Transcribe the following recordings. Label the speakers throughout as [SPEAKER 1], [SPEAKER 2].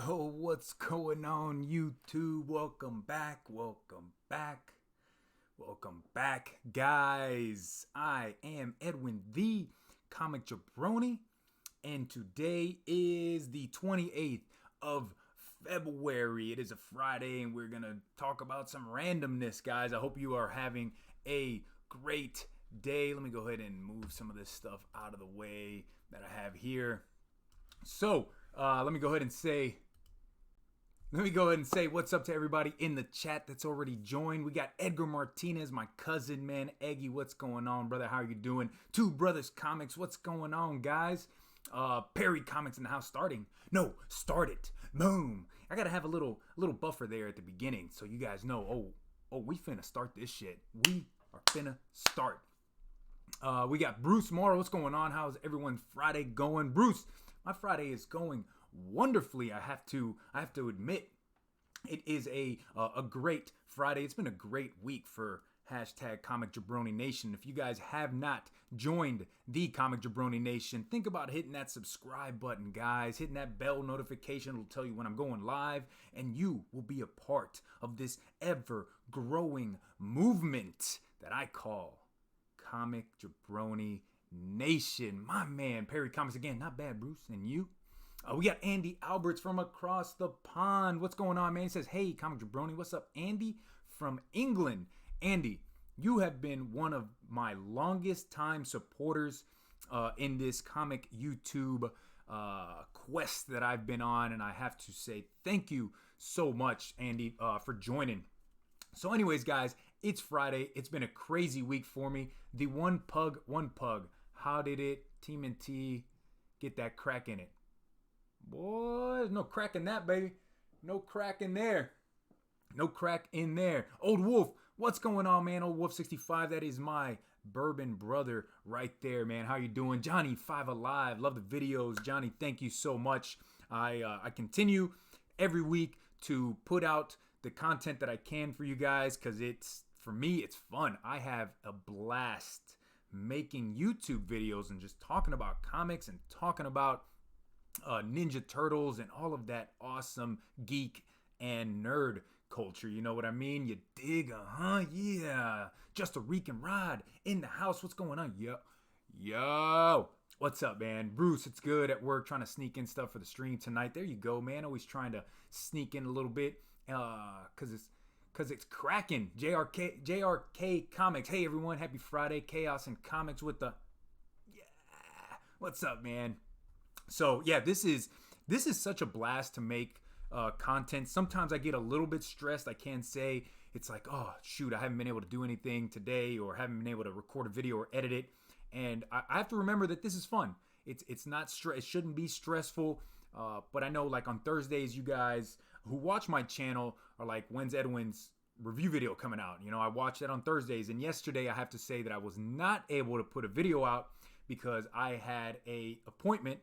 [SPEAKER 1] Yo, what's going on, YouTube? Welcome back, guys. I am Edwin, the comic Jabroni, and today is the 28th of February. It is a Friday, and we're gonna talk about some randomness, guys. I hope you are having a great day. Let me go ahead and move some of this stuff out of the way that I have here. So, let me go ahead and say what's up to everybody in the chat that's already joined. We got Edgar Martinez, my cousin, man. Eggy, what's going on, brother? How are you doing? Two Brothers Comics, what's going on, guys? Perry Comics in the house started. Boom. I gotta have a little buffer there at the beginning so you guys know, we finna start this shit. We are finna start. We got Bruce Morrow. What's going on? How's everyone's Friday going? Bruce, my Friday is going wonderfully. I have to admit, it is a great Friday. It's been a great week for hashtag Comic Jabroni Nation. If you guys have not joined the Comic Jabroni Nation, think about hitting that subscribe button, guys. Hitting that bell notification. It'll tell you when I'm going live, and you will be a part of this ever-growing movement that I call Comic Jabroni Nation. My man, Perry Comics again. Not bad, Bruce. And you? We got Andy Alberts from across the pond. What's going on, man? He says, hey, Comic Jabroni. What's up, Andy from England? Andy, you have been one of my longest time supporters in this comic YouTube quest that I've been on. And I have to say thank you so much, Andy, for joining. So anyways, guys, it's Friday. It's been a crazy week for me. The one pug. How did it, Team and T, get that crack in it? Boy, there's no crack in that, baby. No crack in there. Old Wolf, what's going on, man? Old Wolf 65, that is my bourbon brother right there, man. How you doing? Johnny 5 Alive, love the videos. Johnny, thank you so much. I continue every week to put out the content that I can for you guys because for me, it's fun. I have a blast making YouTube videos and just talking about comics and talking about Ninja Turtles and all of that awesome geek and nerd culture. You know what I mean? You dig, yeah. Just a Reek and Rod in the house. What's going on? Yo. What's up, man? Bruce, it's good at work trying to sneak in stuff for the stream tonight. There you go, man. Always trying to sneak in a little bit because it's cracking. JRK Comics. Hey, everyone. Happy Friday. Chaos and Comics with the... Yeah. What's up, man? So, yeah, this is such a blast to make content. Sometimes I get a little bit stressed. I can say it's like, oh, shoot, I haven't been able to do anything today or haven't been able to record a video or edit it. And I have to remember that this is fun. It's not it shouldn't be stressful. But I know, like, on Thursdays, you guys who watch my channel are like, when's Edwin's review video coming out? You know, I watch that on Thursdays. And yesterday, I have to say that I was not able to put a video out because I had a appointment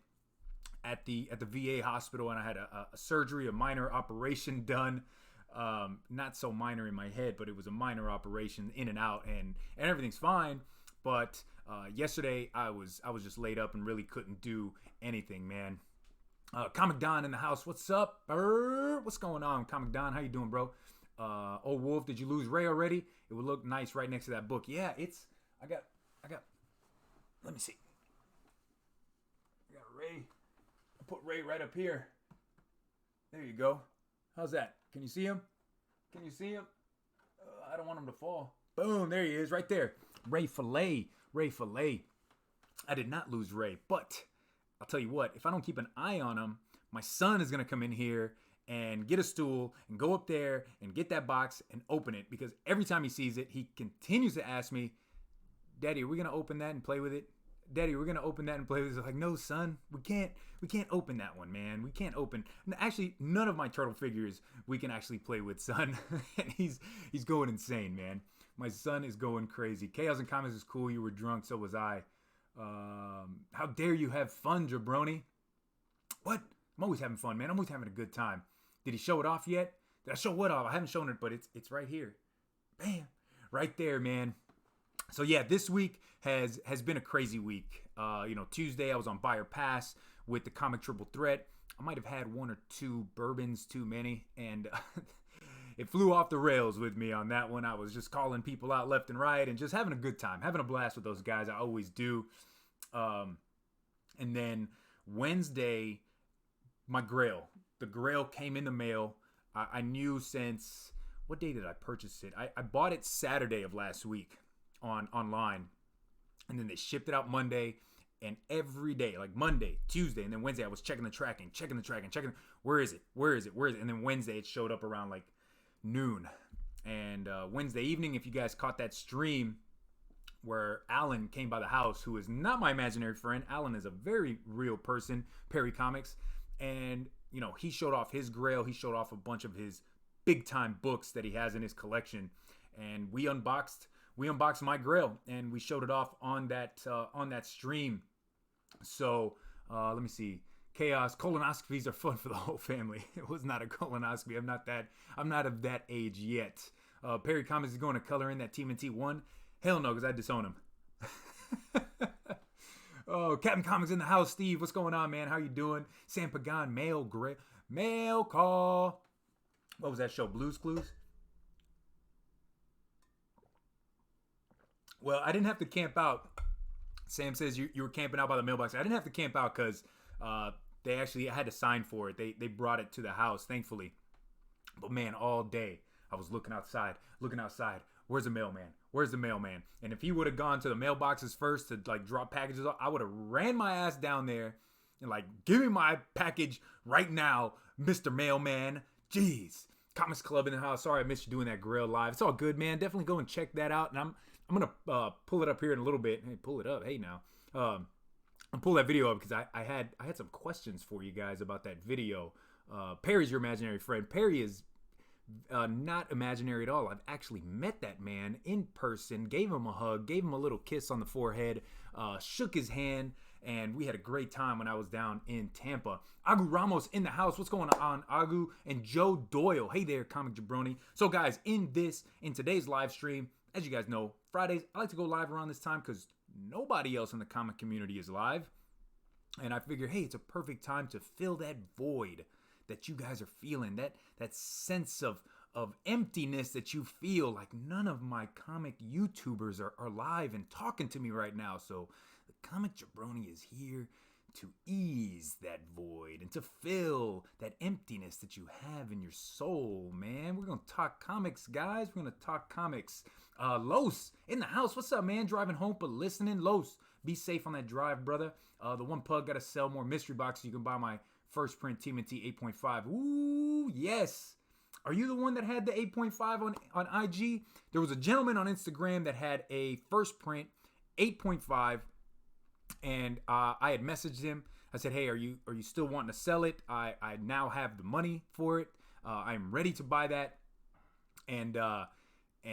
[SPEAKER 1] at the VA hospital, and I had a surgery, a minor operation done. Not so minor in my head, but it was a minor operation in and out, and everything's fine. But yesterday I was just laid up and really couldn't do anything, man. Comic Don in the house. What's up? What's going on, Comic Don? How you doing, bro? Old Wolf, did you lose Ray already? It would look nice right next to that book. Yeah, I got. Let me see. I got Ray. Put Ray right up here. There you go. How's that? Can you see him? I don't want him to fall. Boom, there he is right there. Ray Fillet. I did not lose Ray, but I'll tell you what, if I don't keep an eye on him, my son is going to come in here and get a stool and go up there and get that box and open it, because every time he sees it, he continues to ask me, Daddy, are we going to open that and play with it? Daddy, we're going to open that and play with it. I'm like, no, son, we can't open that one, man. We can't open. Actually, none of my turtle figures we can actually play with, son. And he's going insane, man. My son is going crazy. Chaos and Comics is cool. You were drunk, so was I. How dare you have fun, Jabroni? What? I'm always having fun, man. I'm always having a good time. Did he show it off yet? Did I show what off? I haven't shown it, but it's right here. Bam. Right there, man. So yeah, this week has been a crazy week. Tuesday I was on Buyer Pass with the comic Triple Threat. I might have had one or two bourbons too many, and it flew off the rails with me on that one. I was just calling people out left and right and just having a good time, having a blast with those guys. I always do. And then Wednesday, the Grail came in the mail. I knew since, what day did I purchase it? I bought it Saturday of last week online, and then they shipped it out Monday. And every day, like Monday, Tuesday, and then Wednesday, I was checking the tracking, where is it? And then Wednesday, it showed up around like noon. And Wednesday evening, if you guys caught that stream where Alan came by the house, who is not my imaginary friend. Alan is a very real person, Perry Comics. And, you know, he showed off his Grail. He showed off a bunch of his big time books that he has in his collection. And we unboxed my Grail, and we showed it off on that stream. So let me see. Chaos. Colonoscopies are fun for the whole family. It was not a colonoscopy. I'm not of that age yet. Perry Comics is going to color in that TMNT 1. Hell no, because I disown him. Oh, Captain Comics in the house. Steve, what's going on, man? How you doing? Sam Pagan, mail call. What was that show? Blue's Clues? Well, I didn't have to camp out. Sam says you were camping out by the mailbox. I didn't have to camp out because they actually had to sign for it. They brought it to the house, thankfully. But man, all day I was looking outside. Where's the mailman? And if he would have gone to the mailboxes first to like drop packages off, I would have ran my ass down there and like, give me my package right now, Mr. Mailman. Jeez. Comics Club in the house. Sorry I missed you doing that Grail live. It's all good, man. Definitely go and check that out. And I'm gonna pull it up here in a little bit. Hey, pull it up. Hey now. I'll pull that video up because I had some questions for you guys about that video. Perry's your imaginary friend. Perry is not imaginary at all. I've actually met that man in person, gave him a hug, gave him a little kiss on the forehead, shook his hand, and we had a great time when I was down in Tampa. Agu Ramos in the house. What's going on, Agu? And Joe Doyle. Hey there, Comic Jabroni. So guys, in today's live stream, as you guys know, Fridays, I like to go live around this time because nobody else in the comic community is live. And I figure, hey, it's a perfect time to fill that void that you guys are feeling, that sense of emptiness that you feel like none of my comic YouTubers are live and talking to me right now. So the Comic Jabroni is here to ease that void and to fill that emptiness that you have in your soul, man. We're going to talk comics, guys. We're going to talk comics. Los in the house. What's up, man? Driving home but listening. Los, be safe on that drive, brother. The one pug got to sell more mystery boxes. You can buy my first print TMNT 8.5. Ooh, yes. Are you the one that had the 8.5 on IG? There was a gentleman on Instagram that had a first print 8.5, and I had messaged him. I said, hey, are you still wanting to sell it? I now have the money for it. I'm ready to buy that. And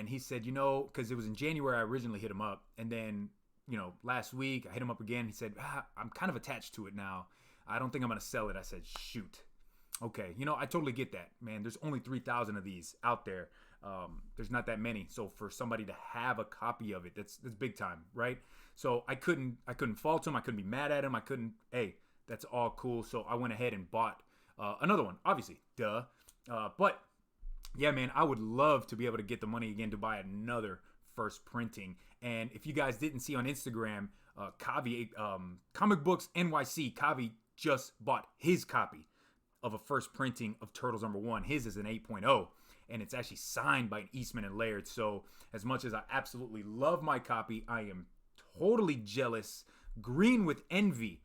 [SPEAKER 1] he said, you know, because it was in January, I originally hit him up. And then, you know, last week I hit him up again. He said, I'm kind of attached to it now. I don't think I'm going to sell it. I said, shoot. Okay. You know, I totally get that, man. There's only 3,000 of these out there. There's not that many. So for somebody to have a copy of it, that's big time, right? So I couldn't fault him. I couldn't be mad at him. Hey, that's all cool. So I went ahead and bought another one, obviously. Duh. But yeah, man, I would love to be able to get the money again to buy another first printing. And if you guys didn't see on Instagram, Kavi, Comic Books NYC, Kavi just bought his copy of a first printing of Turtles #1. His is an 8.0, and it's actually signed by an Eastman and Laird. So as much as I absolutely love my copy, I am totally jealous, green with envy,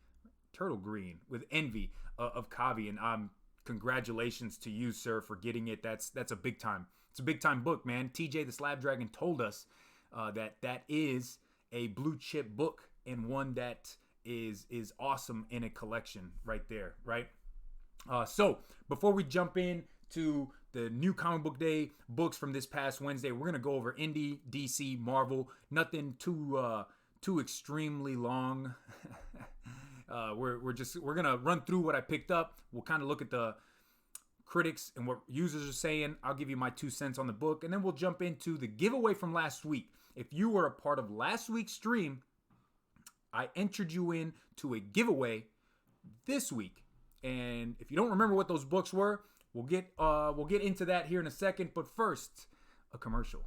[SPEAKER 1] turtle green with envy of Kavi. And congratulations to you, sir, for getting it. That's a big time. It's a big time book, man. TJ the Slab Dragon told us that is a blue chip book and one that is awesome in a collection right there, right? So before we jump in to the new comic book day books from this past Wednesday, we're gonna go over Indie, DC, Marvel. Nothing too extremely long. We're gonna run through what I picked up. We'll kind of look at the critics and what users are saying. I'll give you my 2 cents on the book, and then we'll jump into the giveaway from last week. If you were a part of last week's stream, I entered you in to a giveaway this week. And if you don't remember what those books were, we'll get into that here in a second. But first, a commercial.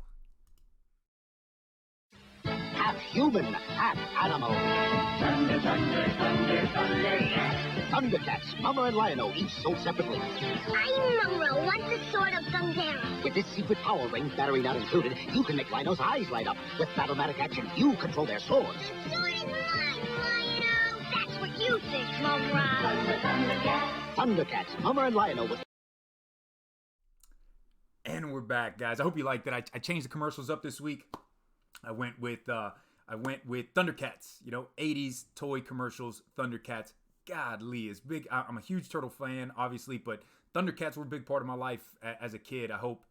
[SPEAKER 2] Half human, half animal.
[SPEAKER 3] Thunder, thunder, thunder, thunder, yes.
[SPEAKER 2] Thundercats, Mama and Lion-O, each sold separately.
[SPEAKER 4] I'm Monroe. What's the sword of Thundera?
[SPEAKER 2] With this secret power ring, battery not included, you can make Rhino's eyes light up. With Battlematic action, you control their swords.
[SPEAKER 4] Sword is mine, Lion-O. That's what you think, Monroe.
[SPEAKER 3] Thundercats.
[SPEAKER 2] Thundercats, Mama and Lion-O with...
[SPEAKER 1] And we're back, guys. I hope you liked that. I changed the commercials up this week. I went with Thundercats, 80s toy commercials, Thundercats. Godly, it's big. I'm a huge Turtle fan, obviously, but Thundercats were a big part of my life as a kid. I hope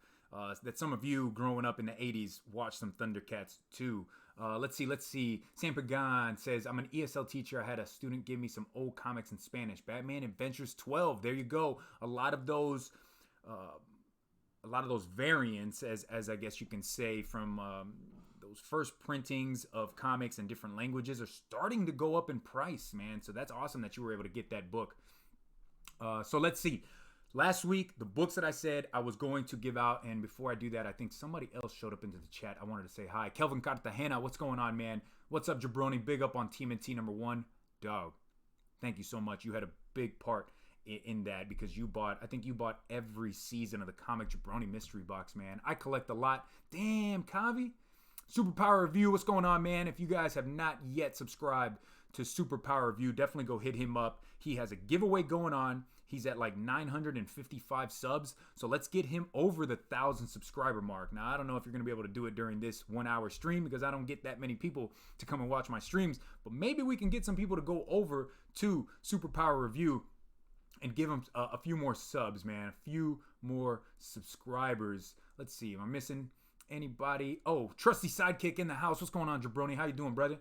[SPEAKER 1] that some of you growing up in the 80s watched some Thundercats too. Let's see. Sam Pagan says, I'm an ESL teacher. I had a student give me some old comics in Spanish. Batman Adventures 12. There you go. A lot of those variants, as I guess you can say, from those first printings of comics in different languages are starting to go up in price, man. So that's awesome that you were able to get that book. So let's see. Last week, the books that I said I was going to give out, and before I do that, I think somebody else showed up into the chat. I wanted to say hi. Kelvin Cartagena, what's going on, man? What's up, Jabroni? Big up on Team NT #1. Dog, thank you so much. You had a big part in that because I think you bought every season of the Comic Jabroni mystery box, man. I collect a lot. Damn, Kavi. Superpower Review, what's going on, man? If you guys have not yet subscribed to Superpower Review, definitely go hit him up. He has a giveaway going on. He's at like 955 subs, so let's get him over the 1,000 subscriber mark. Now, I don't know if you're going to be able to do it during this 1 hour stream because I don't get that many people to come and watch my streams, but maybe we can get some people to go over to Superpower Review and give him a few more subs, man, a few more subscribers. Let's see, am I missing anybody? Oh, trusty sidekick in the house. What's going on, Jabroni? How you doing, brother?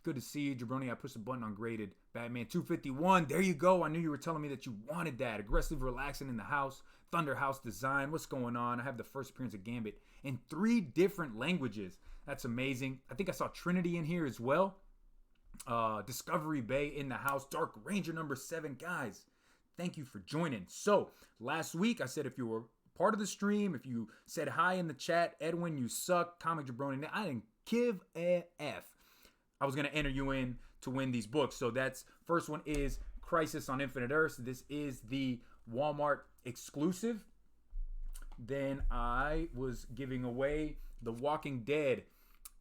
[SPEAKER 1] Good to see you, Jabroni. I pushed the button on graded. Batman 251. There you go. I knew you were telling me that you wanted that. Aggressive relaxing in the house. Thunder House design. What's going on? I have the first appearance of Gambit in 3 different languages. That's amazing. I think I saw Trinity in here as well. Discovery Bay in the house. Dark Ranger #7. Guys, thank you for joining. So, last week I said if you were part of the stream, if you said hi in the chat, Edwin, you suck, Comic Jabroni, I didn't give a F. I was going to enter you in to win these books. So that's, first one is Crisis on Infinite Earths. This is the Walmart exclusive. Then I was giving away The Walking Dead,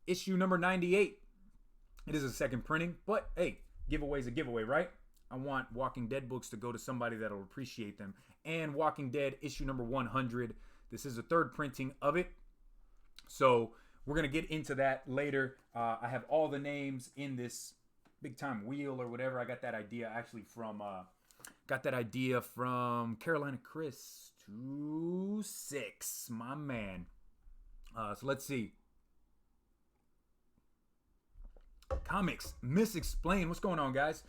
[SPEAKER 1] issue number 98. It is a second printing, but hey, giveaway's a giveaway, right? I want Walking Dead books to go to somebody that'll appreciate them. And Walking Dead issue number 100. This is the third printing of it. So we're going to get into that later. I have all the names in this big time wheel or whatever. I got that idea actually from Carolina Chris 26, my man. So let's see. Comics Misexplained. What's going on, guys?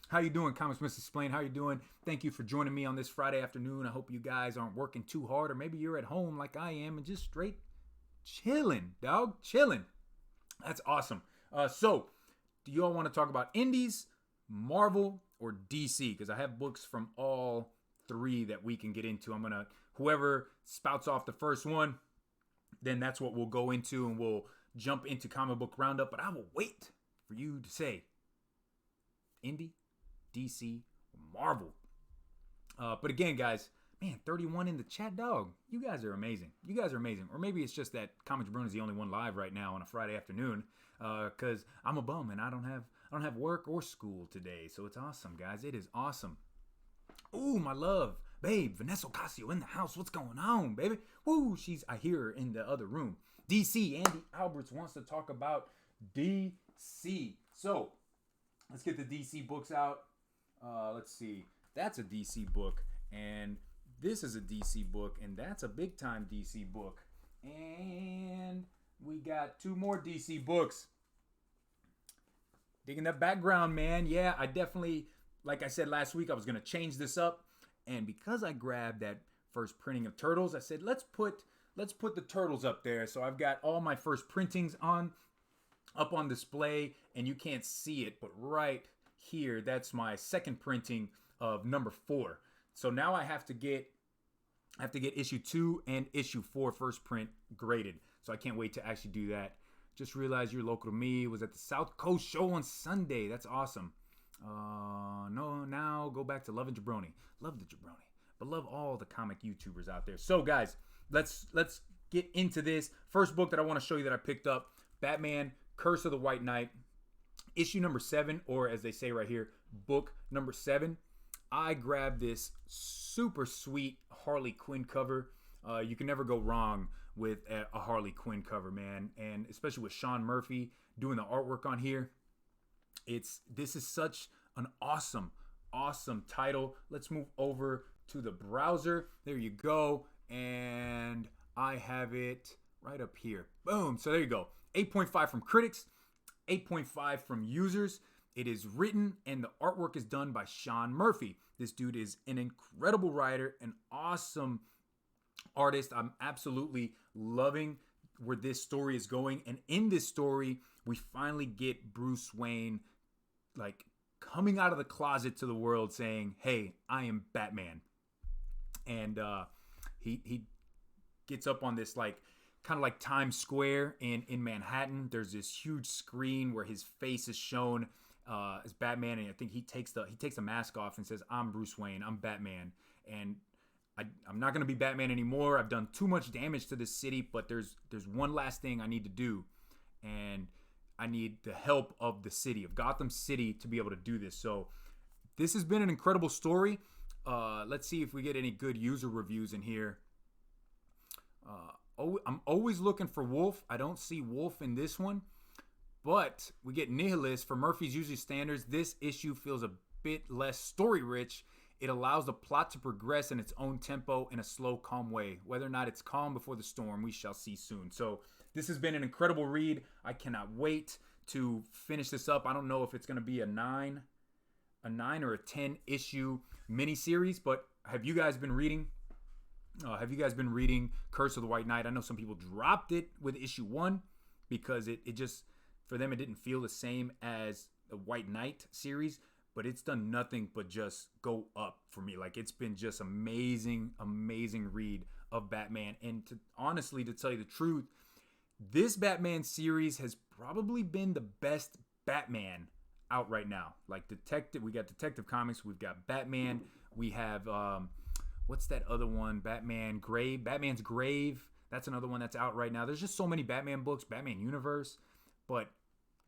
[SPEAKER 1] How you doing, Comics Misexplained? How you doing? Thank you for joining me on this Friday afternoon. I hope you guys aren't working too hard, or maybe you're at home like I am and just straight chilling, dog. Chilling. That's awesome. So, do you all want to talk about indies, Marvel, or DC? Because I have books from all 3 that we can get into. Whoever spouts off the first one, then that's what we'll go into, and we'll jump into comic book roundup. But I will wait for you to say indie, DC, Marvel. But again, guys, man, 31 in the chat, dog. You guys are amazing. Or maybe it's just that Comic Jabroni is the only one live right now on a Friday afternoon, because I'm a bum and I don't have work or school today. So it's awesome, guys. It is awesome. Ooh, my love, babe, Vanessa Ocasio in the house. What's going on, baby? Woo, I hear her in the other room. DC, Andy Alberts wants to talk about DC. So let's get the DC books out. Let's see. That's a DC book, and this is a DC book, and that's a big time DC book. And we got 2 more DC books. Digging that background, man. Yeah, I definitely, like I said last week, I was going to change this up. And because I grabbed that first printing of Turtles, I said, let's put the Turtles up there. So I've got all my first printings up on display, and you can't see it, but right here, that's my second printing of number 4. So now I have to get issue 2 and issue 4 first print graded. So I can't wait to actually do that. Just realized you're local to me. Was at the South Coast show on Sunday. That's awesome. No, now go back to Love and Jabroni. Love the Jabroni, but love all the comic YouTubers out there. So guys, let's get into this. First book that I want to show you that I picked up, Batman Curse of the White Knight, issue number 7, or as they say right here, book number 7. I grabbed this super sweet Harley Quinn cover. You can never go wrong with a Harley Quinn cover, man, and especially with Sean Murphy doing the artwork on here. This is such an awesome title. Let's move over to the browser. There you go, and I have it right up here. Boom. So there you go. 8.5 from critics, 8.5 from users. It is written and the artwork is done by Sean Murphy. This dude is an incredible writer, an awesome artist. I'm absolutely loving where this story is going. And in this story, we finally get Bruce Wayne like coming out of the closet to the world saying, hey, I am Batman. And he gets up on this like kind of like Times Square in Manhattan. There's this huge screen where his face is shown as Batman, and I think he takes the mask off and says, I'm Bruce Wayne, I'm Batman, and I'm not going to be Batman anymore. I've done too much damage to this city, but there's one last thing I need to do, and I need the help of the city, of Gotham City, to be able to do this. So this has been an incredible story. Let's see if we get any good user reviews in here. I'm always looking for Wolf. I don't see Wolf in this one. But we get Nihilist. For Murphy's usual standards, this issue feels a bit less story-rich. It allows the plot to progress in its own tempo in a slow, calm way. Whether or not it's calm before the storm, we shall see soon. So this has been an incredible read. I cannot wait to finish this up. I don't know if it's going to be a 9 or a 10 issue miniseries, but have you guys been reading? Have you guys been reading Curse of the White Knight? I know some people dropped it with issue 1 because it just, for them, it didn't feel the same as the White Knight series, but it's done nothing but just go up for me. Like, it's been just amazing read of Batman. And honestly, to tell you the truth, this Batman series has probably been the best Batman out right now. Like we got Detective Comics, we've got Batman, we have what's that other one? Batman's Grave. That's another one that's out right now. There's just so many Batman books, Batman Universe. But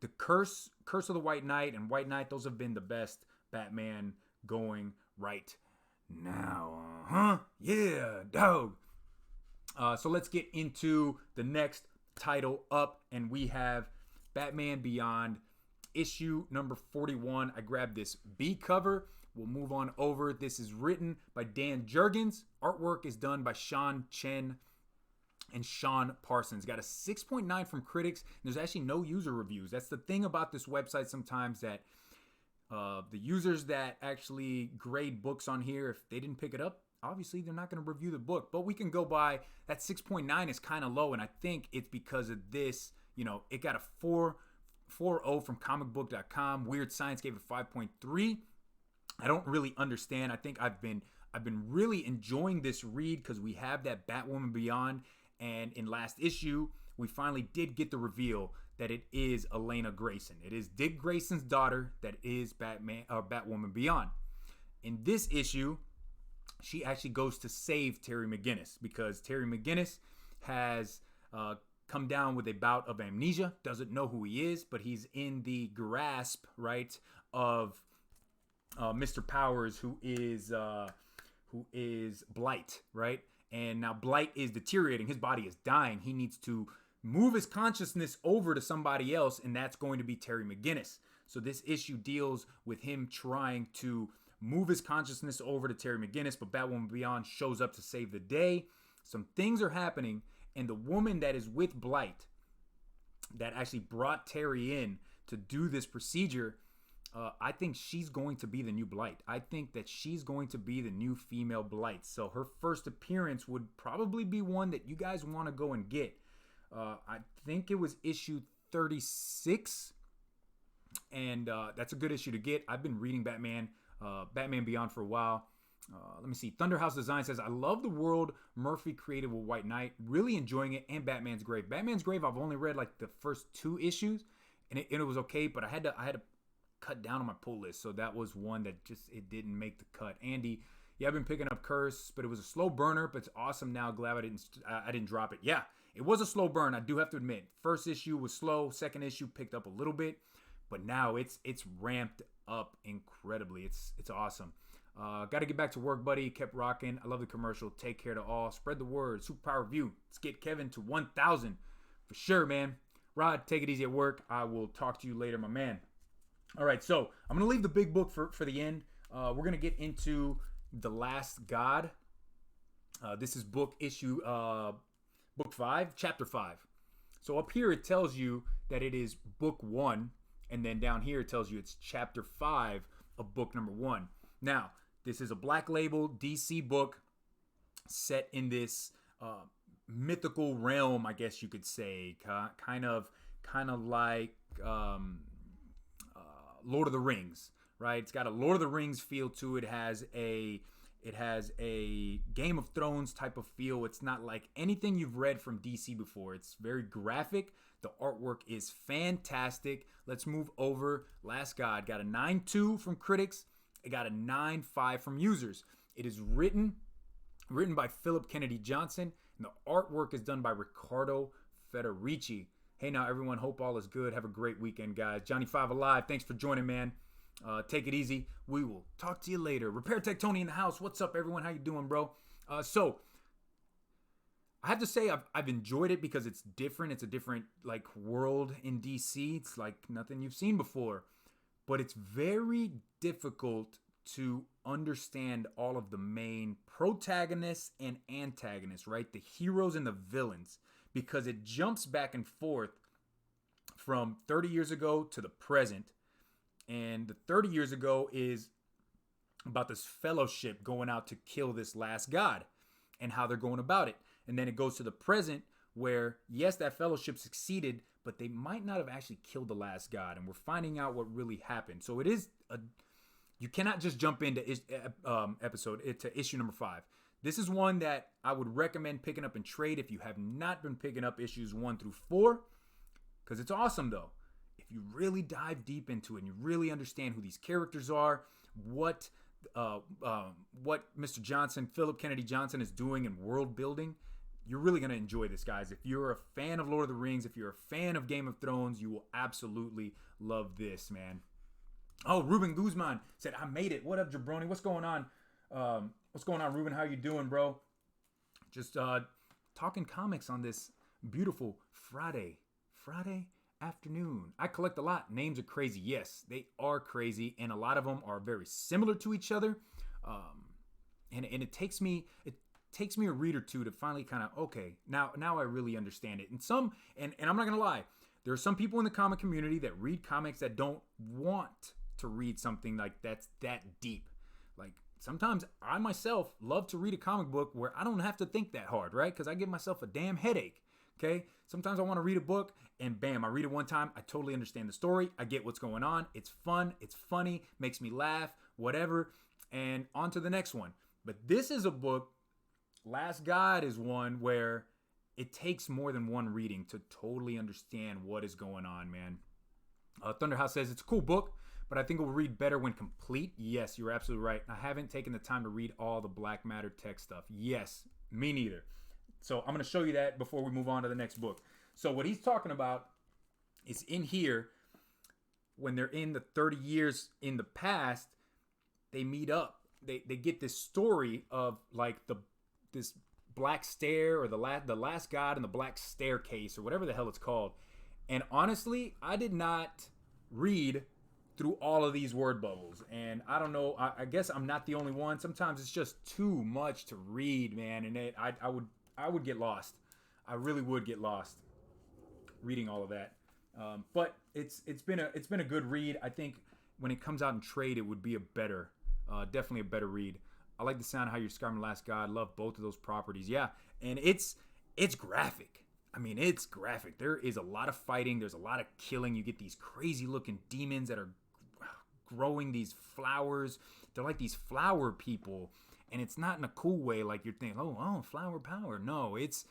[SPEAKER 1] the Curse of the White Knight and White Knight, those have been the best Batman going right now. Yeah, dog. So let's get into the next title up, and we have Batman Beyond, issue number 41. I grabbed this B cover. We'll move on over. This is written by Dan Jurgens. Artwork is done by Sean Chen and Sean Parsons. Got a 6.9 from critics. There's actually no user reviews. That's the thing about this website sometimes, that the users that actually grade books on here, if they didn't pick it up, obviously they're not going to review the book. But we can go by, that 6.9 is kind of low, and I think it's because of this. You know, it got a 4.0 from comicbook.com. Weird Science gave it 5.3. I don't really understand. I think I've been really enjoying this read because we have that Batwoman Beyond. And in last issue, we finally did get the reveal that it is Elena Grayson. It is Dick Grayson's daughter that is Batwoman Beyond. In this issue, she actually goes to save Terry McGinnis because Terry McGinnis has come down with a bout of amnesia, doesn't know who he is, but he's in the grasp, right, of Mr. Powers, who is Blight, right? And now Blight is deteriorating. His body is dying. He needs to move his consciousness over to somebody else, and that's going to be Terry McGinnis. So this issue deals with him trying to move his consciousness over to Terry McGinnis, but Batwoman Beyond shows up to save the day. Some things are happening, and the woman that is with Blight, that actually brought Terry in to do this procedure, I think she's going to be the new Blight. I think that she's going to be the new female Blight. So her first appearance would probably be one that you guys want to go and get. I think it was issue 36, and that's a good issue to get. I've been reading Batman Batman Beyond for a while. Let me see. Thunderhouse Design says, I love the world Murphy created with White Knight. Really enjoying it. And Batman's Grave. Batman's Grave, I've only read like the first 2 issues, and it was okay, but I had to cut down on my pull list. So that was one that just, it didn't make the cut. Andy, yeah, I've been picking up Curse, but it was a slow burner, but it's awesome now. Glad I didn't drop it. Yeah, it was a slow burn, I do have to admit. First issue was slow. Second issue picked up a little bit, but now it's ramped up incredibly. It's awesome. Got to get back to work, buddy. Kept rocking. I love the commercial. Take care to all. Spread the word. Superpower Review. Let's get Kevin to 1,000 for sure, man. Rod, take it easy at work. I will talk to you later, my man. All right, so I'm going to leave the big book for the end. We're going to get into The Last God. This is book 5, chapter 5. So up here it tells you that it is book 1, and then down here it tells you it's chapter 5 of book number 1. Now, this is a black label DC book set in this mythical realm, I guess you could say, kind of like Lord of the Rings, right? It's got a Lord of the Rings feel to it. It has a Game of Thrones type of feel. It's not like anything you've read from DC before. It's very graphic. The artwork is fantastic. Let's move over. Last God got a 9.2 from critics. It got a 9.5 from users. It is written by Philip Kennedy Johnson, and the artwork is done by Riccardo Federici. Hey now, everyone. Hope all is good. Have a great weekend, guys. Johnny 5 Alive, thanks for joining, man. Take it easy. We will talk to you later. Repair Tech Tony in the house. What's up, everyone? How you doing, bro? So I have to say I've enjoyed it because it's different. It's a different like world in DC. It's like nothing you've seen before. But it's very difficult to understand all of the main protagonists and antagonists, right? The heroes and the villains, because it jumps back and forth from 30 years ago to the present. And the 30 years ago is about this fellowship going out to kill this last god and how they're going about it. And then it goes to the present where, yes, that fellowship succeeded, but they might not have actually killed the last god. And we're finding out what really happened. So it is you cannot just jump into issue number 5. This is one that I would recommend picking up in trade if you have not been picking up issues 1 through 4, because it's awesome though. If you really dive deep into it and you really understand who these characters are, what Mr. Johnson, Philip Kennedy Johnson, is doing in world building, you're really going to enjoy this, guys. If you're a fan of Lord of the Rings, if you're a fan of Game of Thrones, you will absolutely love this, man. Oh, Ruben Guzman said, I made it. What up, Jabroni? What's going on? What's going on, Ruben? How you doing, bro? Just talking comics on this beautiful Friday afternoon. I collect a lot. Names are crazy. Yes, they are crazy, and a lot of them are very similar to each other. And it takes me a read or two to finally kind of, okay, now I really understand it. And I'm not gonna lie, there are some people in the comic community that read comics that don't want to read something like that's that deep. Like sometimes I myself love to read a comic book where I don't have to think that hard, right? Because I give myself a damn headache. Okay, sometimes I want to read a book and bam, I read it one time. I totally understand the story. I get what's going on. It's fun. It's funny. Makes me laugh, whatever. And on to the next one. But this is a book, Last God is one where it takes more than one reading to totally understand what is going on, man. Thunderhouse says, it's a cool book, but I think it will read better when complete. Yes, you're absolutely right. I haven't taken the time to read all the Black Matter tech stuff. Yes, me neither. So I'm going to show you that before we move on to the next book. So what he's talking about is in here, when they're in the 30 years in the past, they meet up. They get this story of like this black stair, or the last god and the black staircase, or whatever the hell it's called. And honestly, I did not read through all of these word bubbles. And I don't know, I guess I'm not the only one. Sometimes it's just too much to read, man. And I would get lost. I really would get lost reading all of that. But it's been a good read. I think when it comes out in trade, it would be definitely a better read. I like the sound of how you're describing Last God. Love both of those properties. Yeah, and it's graphic. I mean, it's graphic. There is a lot of fighting. There's a lot of killing. You get these crazy looking demons that are growing these flowers. They're like these flower people, and it's not in a cool way like you're thinking, oh, flower power. No, it's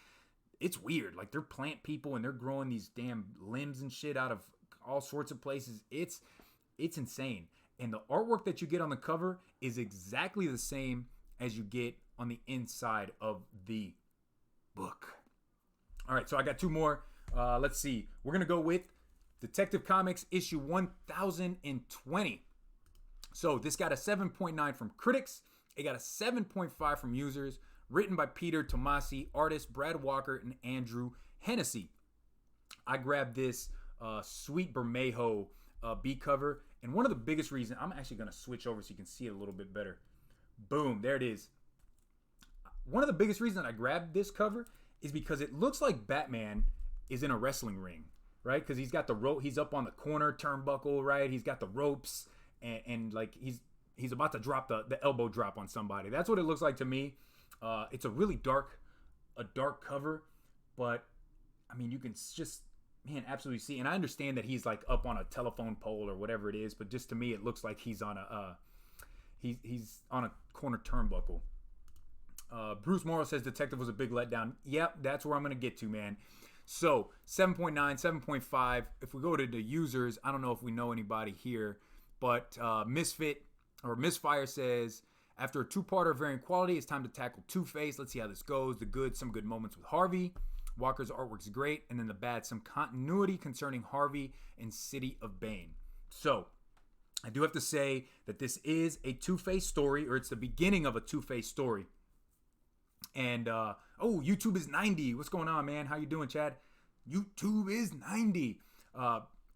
[SPEAKER 1] weird. Like they're plant people and they're growing these damn limbs and shit out of all sorts of places. It's insane. And the artwork that you get on the cover is exactly the same as you get on the inside of the book. All right, so I got two more. Let's see. We're going to go with Detective Comics issue 1020. So this got a 7.9 from critics. It got a 7.5 from users. Written by Peter Tomasi, artist Brad Walker, and Andrew Hennessy. I grabbed this Sweet Bermejo B cover. And one of the biggest reasons, I'm actually going to switch over so you can see it a little bit better. Boom, there it is. One of the biggest reasons I grabbed this cover is because it looks like Batman is in a wrestling ring, right? Because he's got the rope, he's up on the corner turnbuckle, right? He's got the ropes, and like he's about to drop the elbow drop on somebody. That's what it looks like to me. It's a really dark cover, but I mean, you can just, man, absolutely see. And I understand that he's like up on a telephone pole or whatever it is, but just to me, it looks like he's on a he's on a corner turnbuckle. Bruce Morrow says Detective was a big letdown. Yep, that's where I'm going to get to, man. So 7.9, 7.5. If we go to the users, I don't know if we know anybody here, but Misfit or Misfire says, after a two-parter of varying quality, it's time to tackle Two-Face. Let's see how this goes. The good, some good moments with Harvey. Walker's artwork's great. And then the bad, some continuity concerning Harvey and City of Bane. So I do have to say that this is a Two-Face story, or it's the beginning of a Two-Face story. And, YouTube is 90. What's going on, man? How you doing, Chad? YouTube is 90.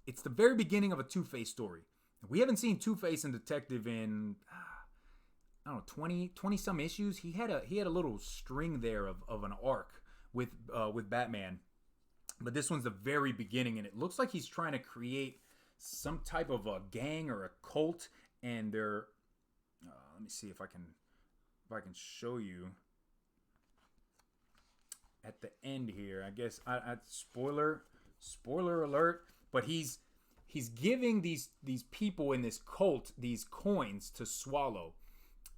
[SPEAKER 1] It's the very beginning of a Two-Face story. We haven't seen Two-Face and Detective in, I don't know, 20 some issues. He had a little string there of an arc with Batman. But this one's the very beginning, and it looks like he's trying to create some type of a gang or a cult, and they're, let me see if I can show you. At the end here, I guess spoiler alert, but he's giving these people in this cult these coins to swallow,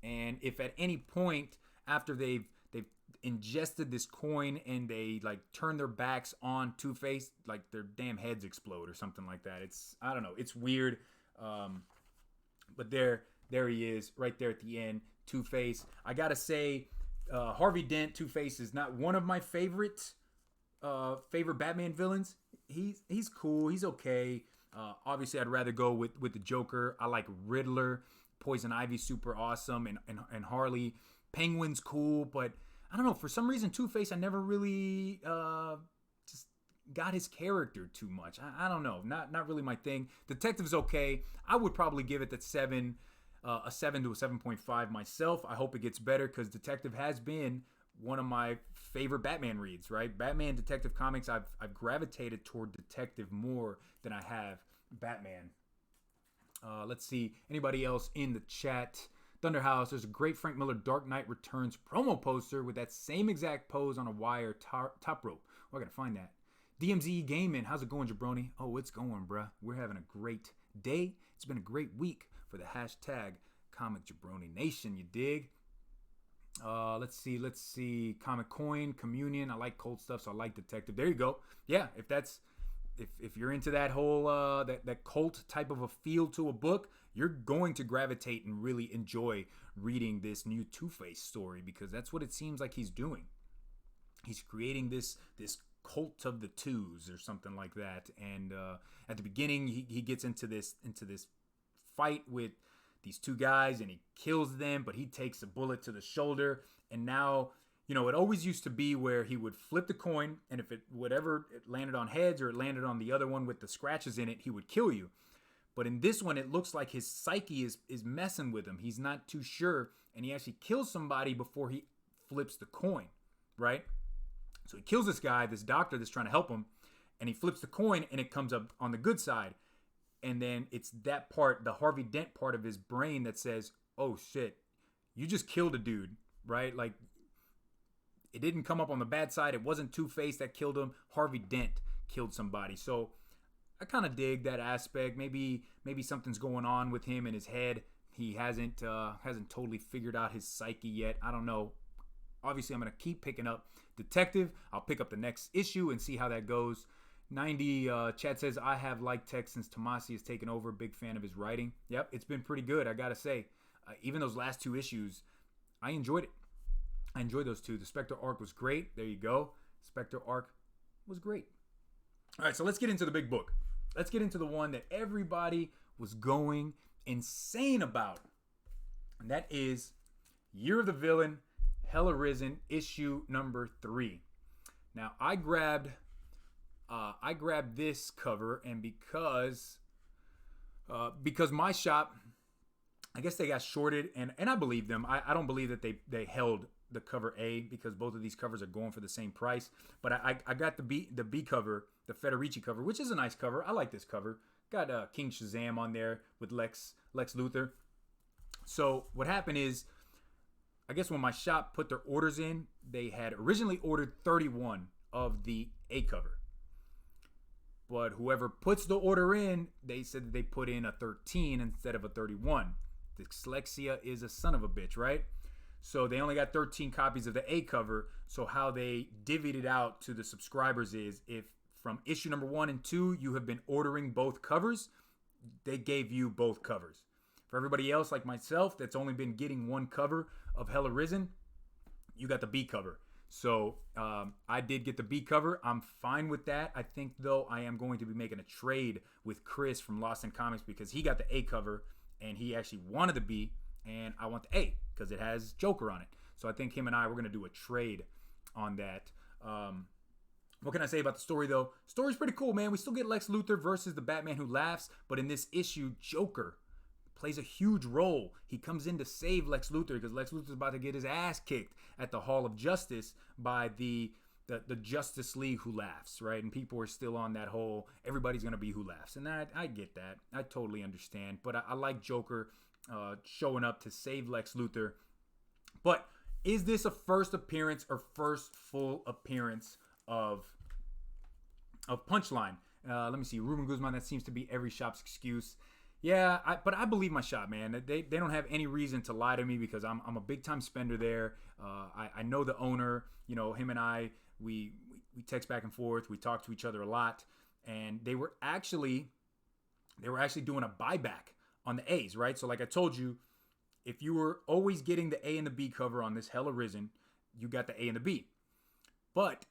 [SPEAKER 1] and if at any point after they've ingested this coin and they like turn their backs on Two-Face, like their damn heads explode or something like that. I don't know, it's weird, but there he is right there at the end, Two-Face. I gotta say, Harvey Dent, Two-Face, is not one of my favorite Batman villains. He's cool. He's okay. Obviously, I'd rather go with the Joker. I like Riddler. Poison Ivy, super awesome. And Harley. Penguin's cool. But I don't know. For some reason, Two-Face, I never really just got his character too much. I don't know. Not really my thing. Detective's okay. I would probably give it a 7 to a 7.5 myself. I hope it gets better because Detective has been one of my favorite Batman reads, right? Batman Detective Comics, I've gravitated toward Detective more than I have Batman. Let's see. Anybody else in the chat? Thunderhouse, there's a great Frank Miller Dark Knight Returns promo poster with that same exact pose on a wire top rope. Oh, I gotta find that. DMZ Gaming, how's it going, Jabroni? Oh, it's going, bruh. We're having a great day. It's been a great week for the hashtag Comic Jabroni Nation, you dig? Let's see. Comic Coin, Communion. I like cold stuff, so I like Detective. There you go. Yeah, if you're into that whole that cult type of a feel to a book, you're going to gravitate and really enjoy reading this new Two-Face story, because that's what it seems like he's doing. He's creating this cult of the twos or something like that. And at the beginning, he gets into this fight with these two guys and he kills them, but he takes a bullet to the shoulder. And now, it always used to be where he would flip the coin, and if it landed on heads or it landed on the other one with the scratches in it, he would kill you. But in this one, it looks like his psyche is messing with him. He's not too sure, and he actually kills somebody before he flips the coin, right? So he kills this guy, this doctor that's trying to help him, and he flips the coin, and it comes up on the good side. And then it's that part, the Harvey Dent part of his brain that says, oh shit, you just killed a dude, right? Like, it didn't come up on the bad side. It wasn't Two-Face that killed him. Harvey Dent killed somebody. So I kind of dig that aspect. Maybe something's going on with him in his head. He hasn't totally figured out his psyche yet. I don't know. Obviously, I'm going to keep picking up Detective. I'll pick up the next issue and see how that goes. 90 Chad says, I have liked Tex since Tomasi has taken over. Big fan of his writing. Yep, it's been pretty good, I got to say. Even those last 2 issues, I enjoyed it. I enjoyed those 2. The Spectre arc was great. There you go. Spectre arc was great. All right, so let's get into the big book. Let's get into the one that everybody was going insane about. And that is Year of the Villain, Hell Arisen, issue number 3. Now, I grabbed this cover, and because my shop, I guess they got shorted, and I believe them. I don't believe that they held the cover A, because both of these covers are going for the same price. But I got the B cover, the Federici cover, which is a nice cover. I like this cover. Got King Shazam on there with Lex Luthor. So what happened is, I guess when my shop put their orders in, they had originally ordered 31 of the A cover. But whoever puts the order in, they said that they put in a 13 instead of a 31. Dyslexia is a son of a bitch, right? So they only got 13 copies of the A cover. So how they divvied it out to the subscribers is, if from issue number 1 and 2 you have been ordering both covers, they gave you both covers. For everybody else like myself that's only been getting one cover of Hell Arisen, you got the B cover. So I did get the B cover. I'm fine with that. I think, though, I am going to be making a trade with Chris from Lost in Comics, because he got the A cover and he actually wanted the B, and I want the A because it has Joker on it. So I think him and I, we're going to do a trade on that. What can I say about the story, though? Story's pretty cool, man. We still get Lex Luthor versus the Batman Who Laughs, but in this issue, Joker plays a huge role. He comes in to save Lex Luthor because Lex Luthor's about to get his ass kicked at the Hall of Justice by the Justice League Who Laughs, right? And people are still on that whole, everybody's going to be Who Laughs. And I get that. I totally understand. But I like Joker showing up to save Lex Luthor. But is this a first appearance or first full appearance of Punchline? Let me see. Ruben Guzman, that seems to be every shop's excuse. Yeah, but I believe my shop, man. They don't have any reason to lie to me, because I'm a big time spender there. I know the owner. You know, him and I, we text back and forth. We talk to each other a lot, and they were actually doing a buyback on the A's, right? So like I told you, if you were always getting the A and the B cover on this Hell Arisen, you got the A and the B. But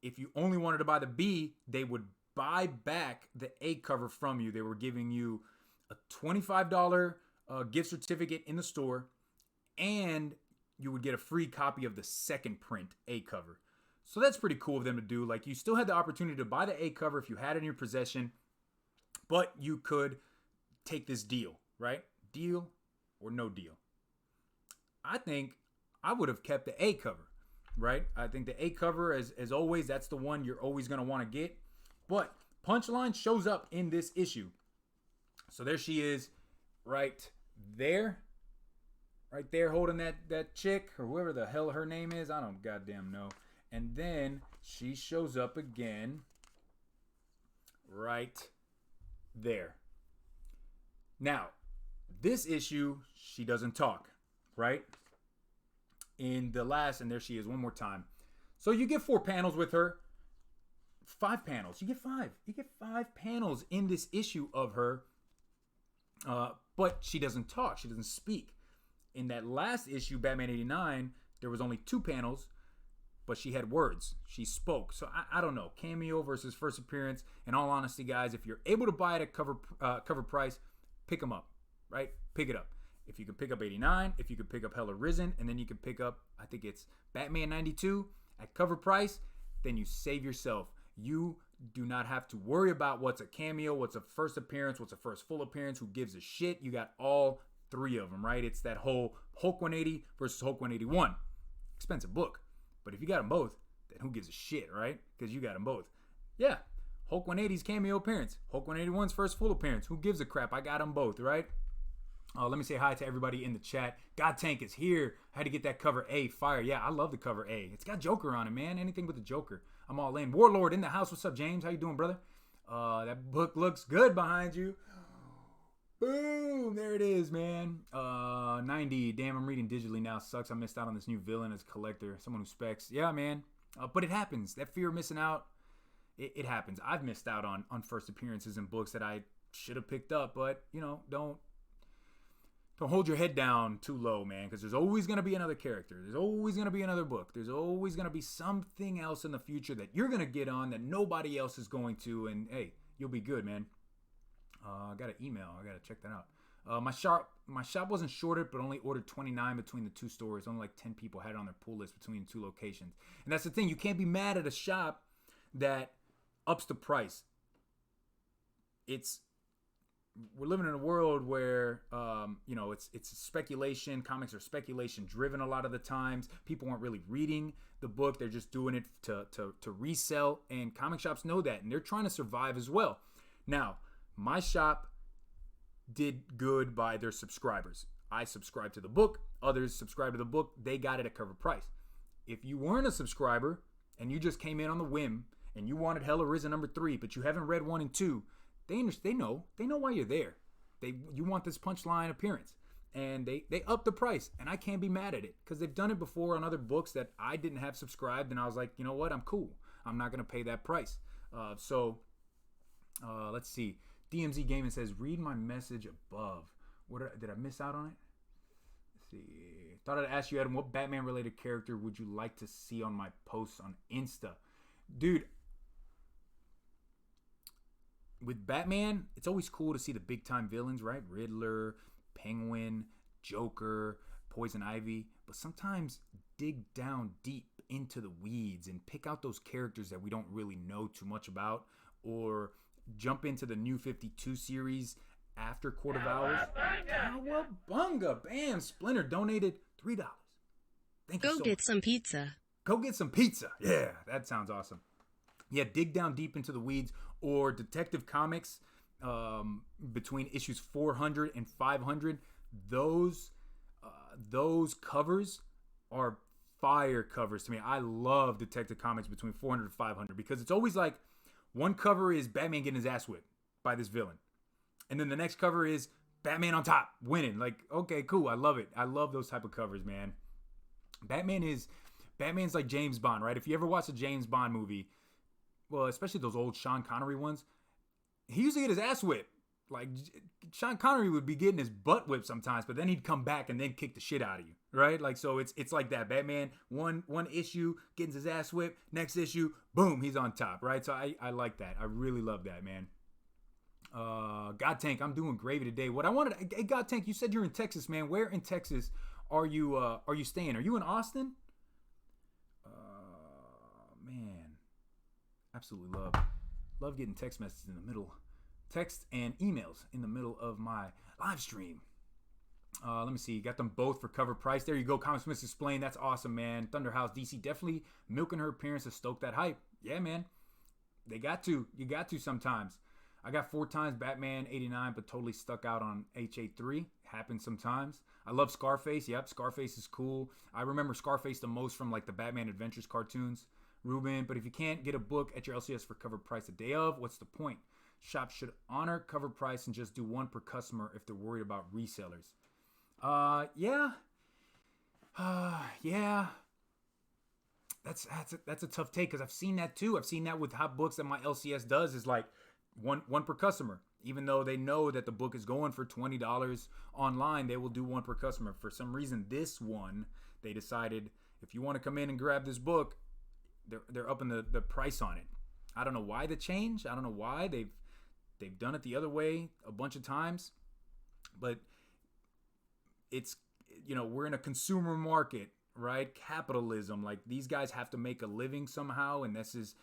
[SPEAKER 1] if you only wanted to buy the B, they would buy back the A cover from you. They were giving you a $25 gift certificate in the store, and you would get a free copy of the second print A cover. So that's pretty cool of them to do. Like, you still had the opportunity to buy the A cover if you had it in your possession, but you could take this deal, right? Deal or no deal. I think I would have kept the A cover, right? I think the A cover, as always, that's the one you're always going to want to get. But Punchline shows up in this issue. So there she is, right there, holding that chick, or whoever the hell her name is. I don't goddamn know. And then she shows up again right there. Now, this issue, she doesn't talk, right? In the last, and there she is one more time. So you get 4 panels with her. 5 panels. You get 5. You get 5 panels in this issue of her. But she doesn't talk. She doesn't speak. In that last issue, Batman 89, there was only 2 panels, but she had words. She spoke. So I don't know. Cameo versus first appearance. In all honesty, guys, if you're able to buy it at cover price, pick them up, right? Pick it up. If you can pick up 89, if you can pick up Hell Arisen, and then you can pick up, I think it's Batman 92 at cover price, then you save yourself. You do not have to worry about what's a cameo, what's a first appearance, what's a first full appearance, who gives a shit. You got all 3 of them, right? It's that whole Hulk 180 versus Hulk 181. Expensive book. But if you got them both, then who gives a shit, right? Because you got them both. Yeah, Hulk 180's cameo appearance. Hulk 181's first full appearance. Who gives a crap? I got them both, right? Let me say hi to everybody in the chat. God Tank is here. I had to get that cover A. Fire. Yeah, I love the cover A. It's got Joker on it, man. Anything with the Joker. I'm all in. Warlord in the house. What's up, James? How you doing, brother? That book looks good behind you. Boom! There it is, man. 90. Damn, I'm reading digitally now. Sucks. I missed out on this new villain as a collector. Someone who specs. Yeah, man. But it happens. That fear of missing out, it happens. I've missed out on first appearances in books that I should have picked up. But, don't hold your head down too low, man, because there's always going to be another character. There's always going to be another book. There's always going to be something else in the future that you're going to get on that nobody else is going to. And, hey, you'll be good, man. I got an email. I got to check that out. My shop wasn't shorted, but only ordered 29 between the two stores. Only like 10 people had it on their pull list between the two locations. And that's the thing. You can't be mad at a shop that ups the price. We're living in a world where, it's speculation. Comics are speculation driven a lot of the times. People aren't really reading the book. They're just doing it to resell. And comic shops know that. And they're trying to survive as well. Now, my shop did good by their subscribers. I subscribed to the book. Others subscribed to the book. They got it at cover price. If you weren't a subscriber and you just came in on the whim and you wanted Hell Arisen #3, but you haven't read 1 and 2, they know why you're there. You want this punchline appearance, and they up the price, and I can't be mad at it because they've done it before on other books that I didn't have subscribed, and I was like, you know what, I'm cool. I'm not gonna pay that price. Let's see. DMZ Gaming says, read my message above. Did I miss out on it? Let's see. Thought I'd ask you, Adam, what Batman-related character would you like to see on my posts on Insta? Dude, with Batman, it's always cool to see the big-time villains, right? Riddler, Penguin, Joker, Poison Ivy. But sometimes dig down deep into the weeds and pick out those characters that we don't really know too much about, or jump into the New 52 series after Court of Owls. Cowabunga! Bam! Splinter donated $3. Thank you so much.
[SPEAKER 5] Go get some pizza.
[SPEAKER 1] Go get some pizza. Yeah, that sounds awesome. Yeah, dig down deep into the weeds, or Detective Comics between issues 400 and 500. Those covers are fire covers to me. I love Detective Comics between 400 and 500 because it's always like one cover is Batman getting his ass whipped by this villain, and then the next cover is Batman on top winning. Like, okay, cool. I love it. I love those type of covers, man. Batman's like James Bond, right? If you ever watch a James Bond movie, well, especially those old Sean Connery ones, he used to get his ass whipped. Like, Sean Connery would be getting his butt whipped sometimes, but then he'd come back and then kick the shit out of you, right? Like, so it's like that. Batman, one issue, getting his ass whipped. Next issue, boom, he's on top, right? So I like that. I really love that, man. God Tank, I'm doing gravy today. Hey, God Tank, you said you're in Texas, man. Where in Texas are you staying? Are you in Austin? Man, absolutely love getting text messages in the middle. Text and emails in the middle of my live stream. Let me see. Got them both for cover price. There you go. Comics Miss Explain. That's awesome, man. Thunderhouse DC definitely milking her appearance to stoke that hype. Yeah, man. They got to. You got to sometimes. I got 4 times Batman 89, but totally stuck out on HA3. Happens sometimes. I love Scarface. Yep, Scarface is cool. I remember Scarface the most from like the Batman Adventures cartoons. Ruben, but if you can't get a book at your LCS for cover price the day of, what's the point? Shops should honor cover price and just do 1 per customer if they're worried about resellers. Yeah. That's a tough take because I've seen that too. I've seen that with how books that my LCS does is like one per customer. Even though they know that the book is going for $20 online, they will do 1 per customer. For some reason, this one, they decided if you want to come in and grab this book, they're upping the price on it. I don't know why the change. I don't know why they've done it the other way a bunch of times, but it's, we're in a consumer market, right? Capitalism. Like, these guys have to make a living somehow, and this is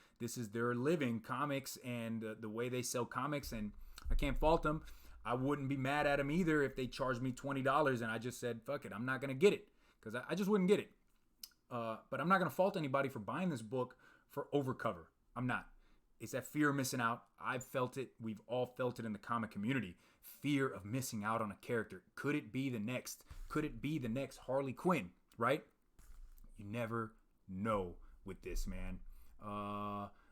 [SPEAKER 1] their living, comics, and the way they sell comics, and I can't fault them. I wouldn't be mad at them either if they charged me $20 and I just said, fuck it, I'm not going to get it, because I just wouldn't get it. But I'm not going to fault anybody for buying this book for overcover. I'm not. It's that fear of missing out. I've felt it. We've all felt it in the comic community. Fear of missing out on a character. Could it be the next? Could it be the next Harley Quinn, right? You never know with this, man.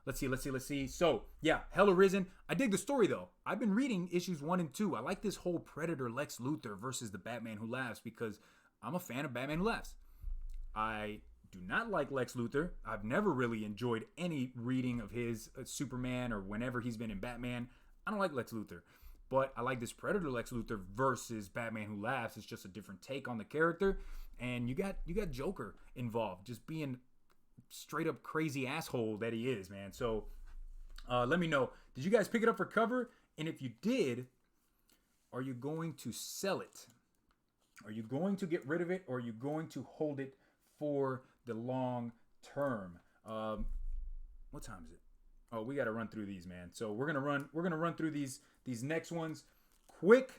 [SPEAKER 1] Let's see. So, yeah, Hell Arisen. I dig the story, though. I've been reading issues 1 and 2. I like this whole Predator Lex Luthor versus the Batman Who Laughs because I'm a fan of Batman Who Laughs. I do not like Lex Luthor. I've never really enjoyed any reading of his Superman or whenever he's been in Batman. I don't like Lex Luthor. But I like this Predator Lex Luthor versus Batman Who Laughs. It's just a different take on the character. And you got Joker involved, just being straight up crazy asshole that he is, man. So let me know, did you guys pick it up for cover? And if you did, are you going to sell it? Are you going to get rid of it, or are you going to hold it for the long term? What time is it? Oh, we got to run through these, man. So we're gonna run through these next ones quick,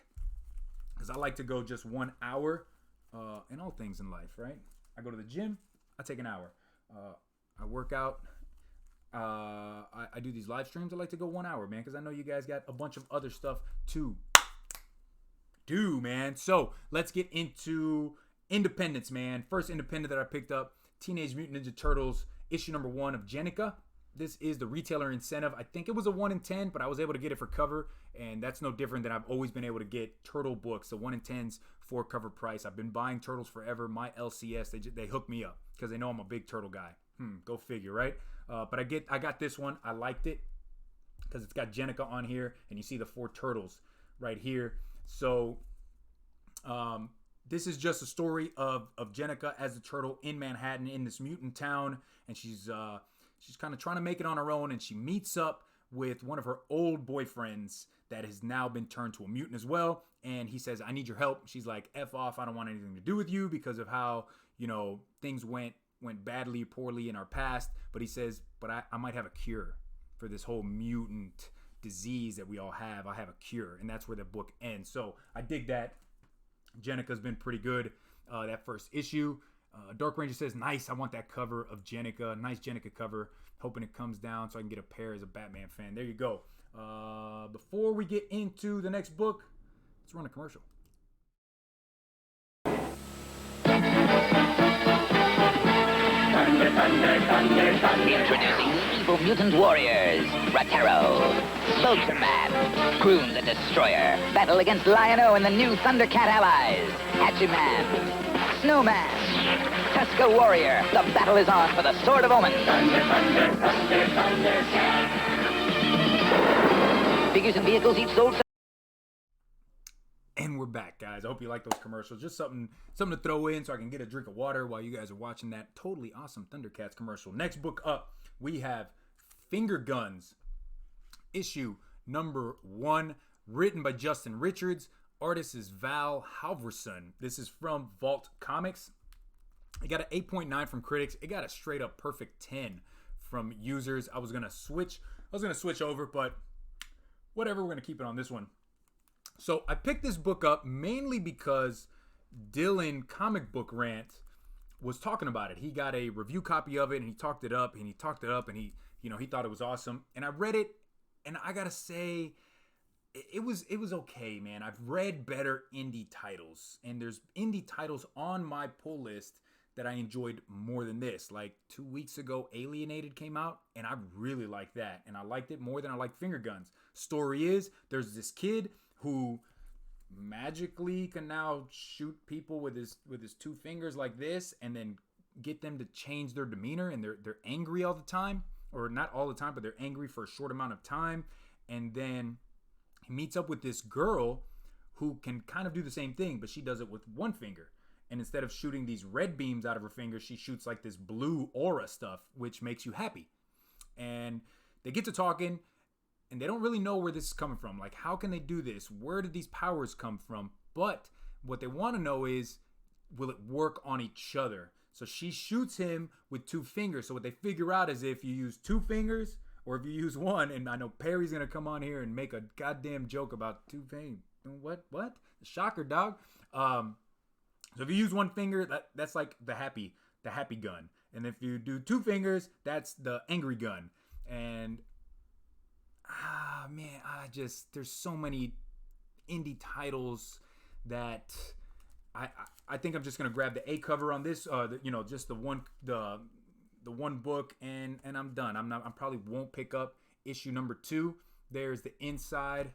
[SPEAKER 1] because I like to go just 1 hour in all things in life, right? I go to the gym, I take an hour. I work out. I do these live streams. I like to go 1 hour, man, because I know you guys got a bunch of other stuff to do, man. So let's get into independence, man. First independent that I picked up, Teenage Mutant Ninja Turtles, issue number 1 of Jenica. This is the retailer incentive. I think it was a 1 in 10, but I was able to get it for cover, and that's no different than I've always been able to get Turtle books, the 1 in 10s for cover price. I've been buying Turtles forever. My LCS, they hook me up because they know I'm a big Turtle guy. Go figure, right? But I got this one. I liked it because it's got Jenica on here, and you see the 4 turtles right here. So this is just a story of Jenica as a turtle in Manhattan in this mutant town, and she's kind of trying to make it on her own, and she meets up with one of her old boyfriends that has now been turned to a mutant as well, and he says, I need your help. She's like, F off, I don't want anything to do with you because of how, things went poorly in our past. But he says, but I might have a cure for this whole mutant disease that we all have. I have a cure, and that's where the book ends. So I dig that. Jenica's been pretty good, that first issue. Dark Ranger says, nice, I want that cover of Jenica. Nice Jenica cover. Hoping it comes down so I can get a pair as a Batman fan. There you go. Before we get into the next book, let's run a commercial.
[SPEAKER 2] Introducing evil mutant warriors. Ratero, Vulture-Man, Groom the Destroyer. Battle against Lion-O and the new Thundercat allies. Hatchet-Man, Snowman, Tusker Warrior. The battle is on for the Sword of Omen. Figures and vehicles each sold.
[SPEAKER 1] And we're back, guys. I hope you like those commercials. Just something to throw in so I can get a drink of water while you guys are watching that totally awesome Thundercats commercial. Next book up, we have Finger Guns, issue number 1, written by Justin Richards. Artist is Val Halverson. This is from Vault Comics. It got an 8.9 from critics. It got a straight up perfect 10 from users. I was gonna switch over, but whatever. We're gonna keep it on this one. So I picked this book up mainly because Dylan Comic Book Rant was talking about it. He got a review copy of it, and he talked it up, and he thought it was awesome. And I read it, and I gotta say, it was okay, man. I've read better indie titles, and there's indie titles on my pull list that I enjoyed more than this. Like 2 weeks ago, Alienated came out, and I really liked that, and I liked it more than I liked Finger Guns. Story is, there's this kid who magically can now shoot people with his 2 fingers like this, and then get them to change their demeanor, and they're angry all the time, or not all the time, but they're angry for a short amount of time. And then he meets up with this girl who can kind of do the same thing, but she does it with 1 finger. And instead of shooting these red beams out of her fingers, she shoots like this blue aura stuff, which makes you happy. And they get to talking, and they don't really know where this is coming from. Like, how can they do this? Where did these powers come from? But what they want to know is, will it work on each other? So she shoots him with 2 fingers. So what they figure out is if you use 2 fingers or if you use 1, and I know Perry's going to come on here and make a goddamn joke about 2 fingers. What? Shocker, dog. So if you use 1 finger, that's like the happy gun. And if you do 2 fingers, that's the angry gun. And man, there's so many indie titles that I think I'm just gonna grab the A cover on this. Just the the one book, and I'm done. I probably won't pick up issue number 2. There's the inside.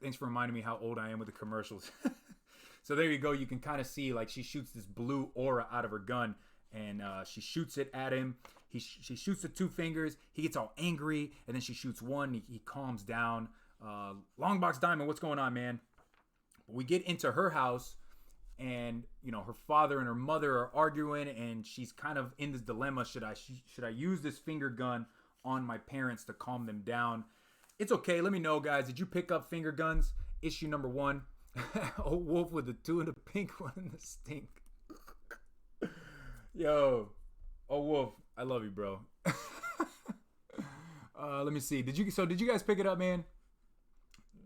[SPEAKER 1] Thanks for reminding me how old I am with the commercials. So there you go. You can kind of see, like, she shoots this blue aura out of her gun, and she shoots it at him. She shoots the 2 fingers. He gets all angry, and then she shoots one. He calms down. Longbox Diamond, what's going on, man? We get into her house, and her father and her mother are arguing, and she's kind of in this dilemma. Should I use this finger gun on my parents to calm them down? It's okay. Let me know, guys. Did you pick up Finger Guns issue number 1? Oh, Wolf with the 2 and the pink one and the stink. Yo, oh Wolf, I love you, bro. Let me see. Did you guys pick it up, man?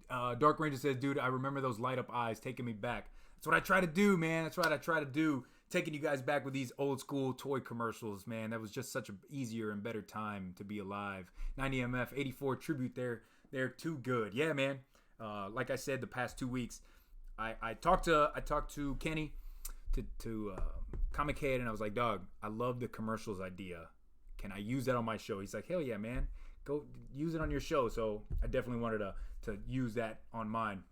[SPEAKER 1] Dark Ranger says, dude, I remember those light up eyes taking me back. That's what I try to do, man. That's what I try to do. Taking you guys back with these old school toy commercials, man. That was just such an easier and better time to be alive. 90MF, 84 tribute there. They're too good. Yeah, man. Like I said, the past 2 weeks, I talked to Kenny, to Comic Head, and I was like, dog, I love the commercials idea. Can I use that on my show? He's like, hell yeah, man. Go use it on your show. So I definitely wanted to use that on mine.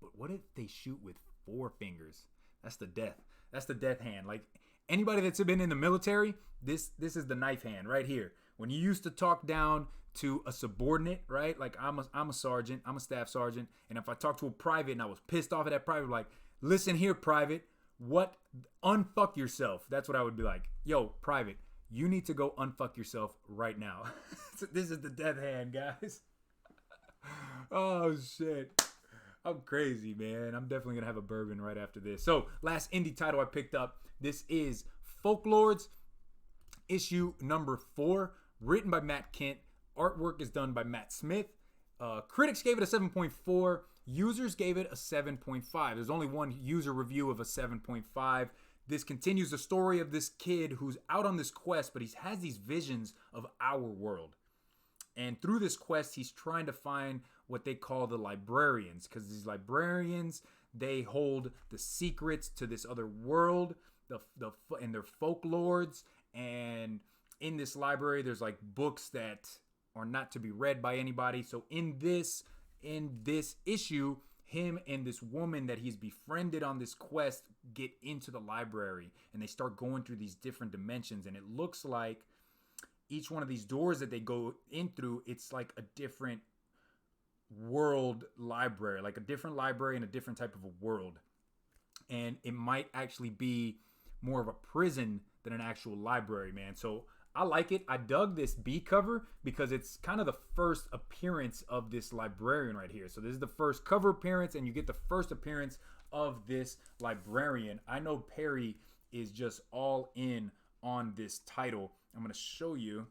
[SPEAKER 1] But what if they shoot with 4 fingers? That's the death. That's the death hand. Like, anybody that's been in the military, this is the knife hand right here. When you used to talk down to a subordinate, right? Like, I'm a sergeant, I'm a staff sergeant, and if I talked to a private and I was pissed off at that private, like, listen here, private, unfuck yourself. That's what I would be like. Yo, private, you need to go unfuck yourself right now. So this is the death hand, guys. Oh shit. I'm crazy, man. I'm definitely gonna have a bourbon right after this. So, last indie title I picked up. This is Folklords, issue number 4, written by Matt Kent. Artwork is done by Matt Smith. Critics gave it a 7.4. Users gave it a 7.5. There's only one user review of a 7.5. This continues the story of this kid who's out on this quest, but he has these visions of our world. And through this quest, he's trying to find what they call the librarians, because these librarians, they hold the secrets to this other world, and they're folklords. And in this library, there's like books that are not to be read by anybody. So in this issue, him and this woman that he's befriended on this quest get into the library, and they start going through these different dimensions. And it looks like each one of these doors that they go in through, it's like a different world library, like a different library in a different type of a world. And it might actually be more of a prison than an actual library, man. So I like it. I dug this B cover because it's kind of the first appearance of this librarian right here. So this is the first cover appearance, and you get the first appearance of this librarian. I know Perry is just all in on this title. I'm going to show you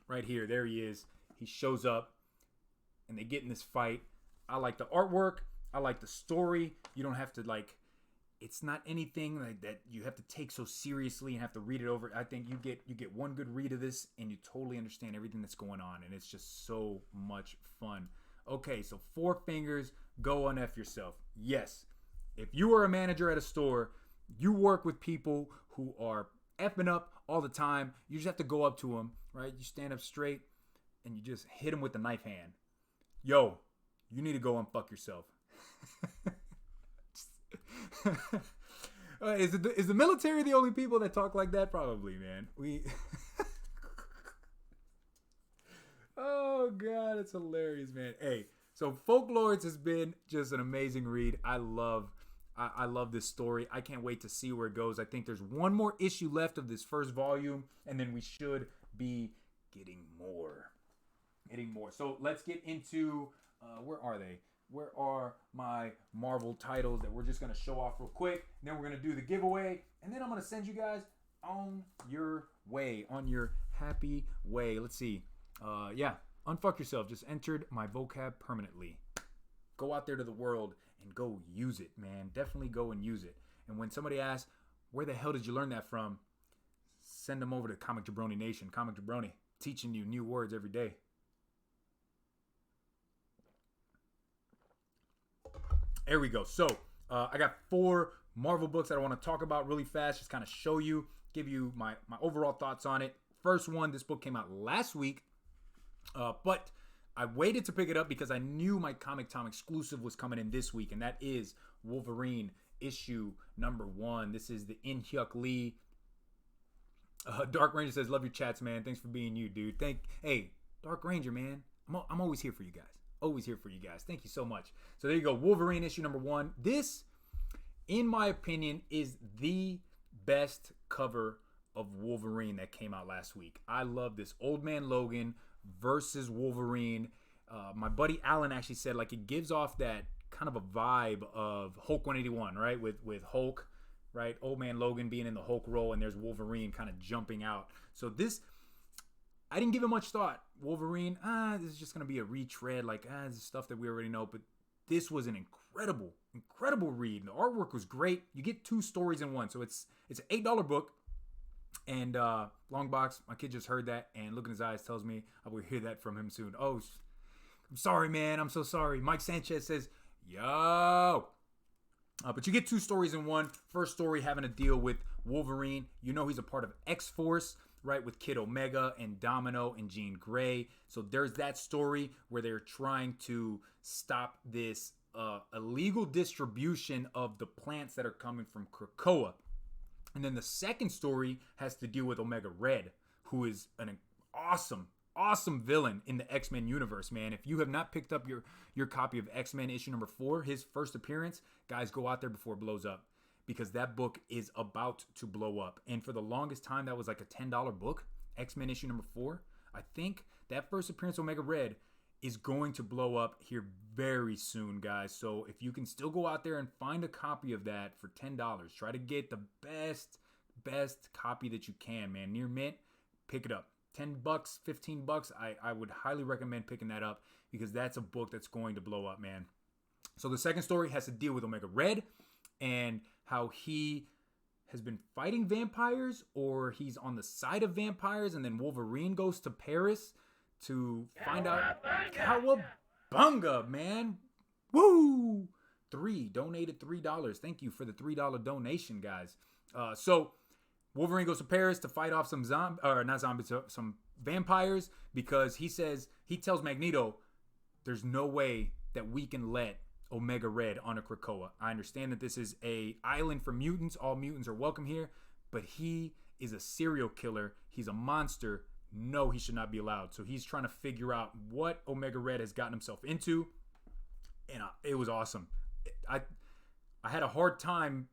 [SPEAKER 1] right here. There he is. He shows up, and they get in this fight. I like the artwork. I like the story. You don't have to, like, it's not anything like that you have to take so seriously and have to read it over. I think you get one good read of this, and you totally understand everything that's going on, and it's just so much fun. Okay, so 4 fingers, go on F yourself. Yes, if you are a manager at a store, you work with people who are effing up all the time. You just have to go up to them, right? You stand up straight, and you just hit them with the knife hand. Yo, you need to go unfuck yourself. Is the military the only people that talk like that? Probably, man. Oh god, it's hilarious, man. Hey, so Folklords has been just an amazing read. I love this story. I can't wait to see where it goes. I think there's one more issue left of this first volume, and then we should be getting more. So let's get into where are they? Where are my Marvel titles that we're just going to show off real quick? And then we're going to do the giveaway. And then I'm going to send you guys on your way, on your happy way. Let's see. Yeah, unfuck yourself. Just entered my vocab permanently. Go out there to the world and go use it, man. Definitely go and use it. And when somebody asks, where the hell did you learn that from? Send them over to Comic Jabroni Nation. Comic Jabroni, teaching you new words every day. There we go. So I got 4 Marvel books that I want to talk about really fast, just kind of show you give you my overall thoughts on it. First one, this book came out last week, but I waited to pick it up because I knew my Comic Tom exclusive was coming in this week, and that is Wolverine issue number 1. This is the In-Hyuk Lee. Dark Ranger says, love your chats, man. Thanks for being you, dude. Hey, Dark Ranger, man. I'm always here for you guys. Always here for you guys. Thank you so much. So there you go. Wolverine issue number 1. This, in my opinion, is the best cover of Wolverine that came out last week. I love this Old Man Logan versus Wolverine. My buddy Alan actually said, like, it gives off that kind of a vibe of Hulk 181, right? With Hulk, right? Old Man Logan being in the Hulk role, and there's Wolverine kind of jumping out. So this, I didn't give it much thought. Wolverine, this is just going to be a retread, like, this is stuff that we already know. But this was an incredible read. The artwork was great. You get 2 stories in one. So it's an $8 book. And long box, my kid just heard that, and look in his eyes tells me I will hear that from him soon. Oh, I'm sorry, man. I'm so sorry. Mike Sanchez says, yo. But you get 2 stories in one. First story having to deal with Wolverine. You know he's a part of X-Force, right, with Kid Omega and Domino and Jean Grey. So there's that story where they're trying to stop this illegal distribution of the plants that are coming from Krakoa. And then the second story has to deal with Omega Red, who is an awesome villain in the X-Men universe, man. If you have not picked up your copy of X-Men issue number 4, his first appearance, guys, go out there before it blows up, because that book is about to blow up. And for the longest time, that was like a $10 book, X-Men issue number 4. I think that first appearance, Omega Red, is going to blow up here very soon, guys. So if you can still go out there and find a copy of that for $10, try to get the best copy that you can, man. Near mint, pick it up. $10, $15, I would highly recommend picking that up, because that's a book that's going to blow up, man. So the second story has to deal with Omega Red and how he has been fighting vampires, or he's on the side of vampires, and then Wolverine goes to Paris to find out. Cowabunga, man. Woo! Donated $3. Thank you for the $3 donation, guys. So Wolverine goes to Paris to fight off some some vampires, because he tells Magneto, there's no way that we can let Omega Red on a Krakoa. I understand that this is a island for mutants. All mutants are welcome here, but he is a serial killer. He's a monster. No, he should not be allowed. So he's trying to figure out what Omega Red has gotten himself into, and it was awesome. I had a hard time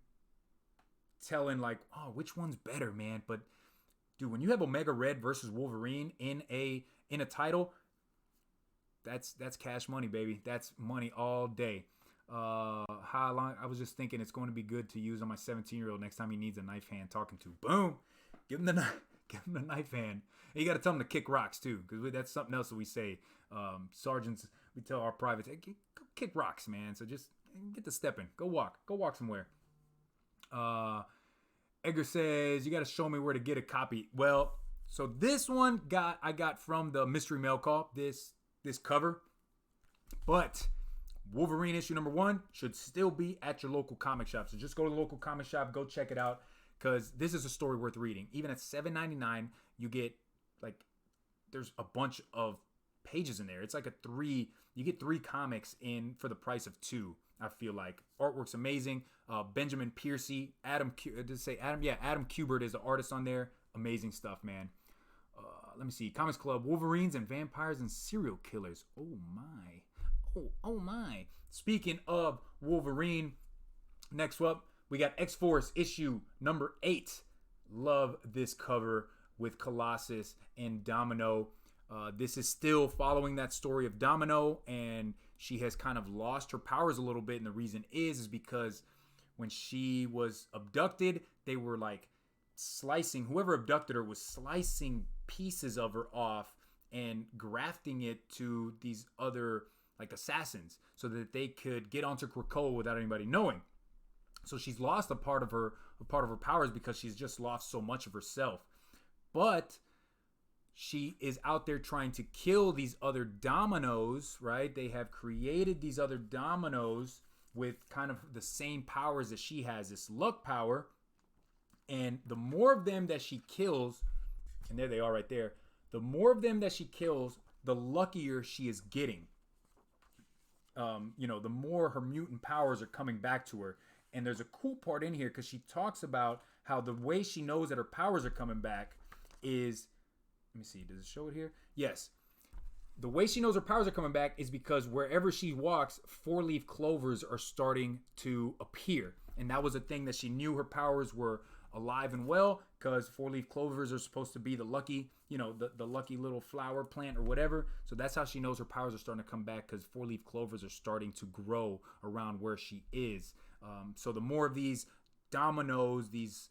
[SPEAKER 1] telling, like, oh, which one's better, man. But dude, when you have Omega Red versus Wolverine in a title, that's cash money, baby. That's money all day. How long? I was just thinking it's going to be good to use on my 17-year-old next time he needs a knife hand talking to. Boom, give him the knife hand. And you got to tell him to kick rocks too, because that's something else that we say. Sergeants, we tell our privates, hey, go kick rocks, man. So just get to stepping. Go walk somewhere. Edgar says, you got to show me where to get a copy. Well, so this one I got from the mystery mail call, this cover. But Wolverine issue number 1 should still be at your local comic shop. So just go to the local comic shop, go check it out, because this is a story worth reading. Even at $7.99, you get, like, there's a bunch of pages in there. It's like you get 3 comics in for the price of 2. I feel like artwork's amazing. Benjamin Piercy, Adam Kubert is the artist on there. Amazing stuff, man. Let me see. Comics Club, Wolverines and Vampires and Serial Killers. Oh my. Oh my. Speaking of Wolverine, next up, we got X-Force issue number 8. Love this cover with Colossus and Domino. This is still following that story of Domino, and she has kind of lost her powers a little bit, and the reason is because when she was abducted, they were like whoever abducted her was slicing pieces of her off and grafting it to these other, like, assassins, so that they could get onto Krakoa without anybody knowing. So she's lost a part of her powers because she's just lost so much of herself. But she is out there trying to kill these other dominoes, right? They have created these other dominoes with kind of the same powers that she has, this luck power. And the more of them that she kills, and there they are right there, the more of them that she kills, the luckier she is getting. The more her mutant powers are coming back to her. And there's a cool part in here because she talks about how the way she knows that her powers are coming back is, let me see, does it show it here? Yes. The way she knows her powers are coming back is because wherever she walks, 4-leaf clovers are starting to appear. And that was a thing that she knew her powers were alive and well, because 4-leaf clovers are supposed to be the lucky, the lucky little flower plant or whatever. So that's how she knows her powers are starting to come back, because 4-leaf clovers are starting to grow around where she is. So the more of these dominoes, these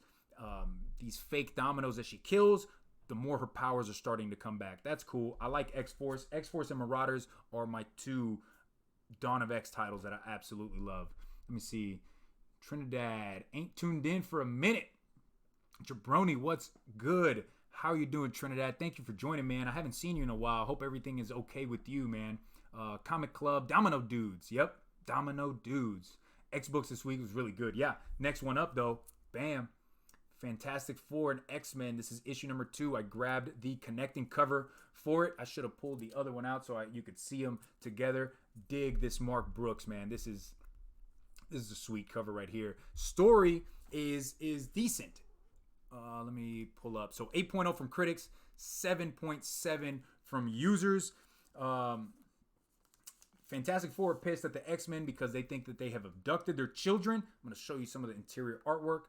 [SPEAKER 1] fake dominoes that she kills, the more her powers are starting to come back. That's cool. I like X-Force. X-Force and Marauders are my 2 Dawn of X titles that I absolutely love. Let me see. Trinidad ain't tuned in for a minute. Jabroni, what's good? How you doing, Trinidad? Thank you for joining, man. I haven't seen you in a while. Hope everything is okay with you, man. Comic Club, Domino Dudes. Yep, Domino Dudes. X-Books this week was really good. Yeah, next one up, though. Bam. Fantastic Four and X-Men. This is issue number 2. I grabbed the connecting cover for it. I should have pulled the other one out so you could see them together. Dig this Mark Brooks, man. This is a sweet cover right here. Story is decent. Let me pull up. So 8.0 from critics, 7.7 from users. Fantastic Four are pissed at the X-Men because they think that they have abducted their children. I'm going to show you some of the interior artwork.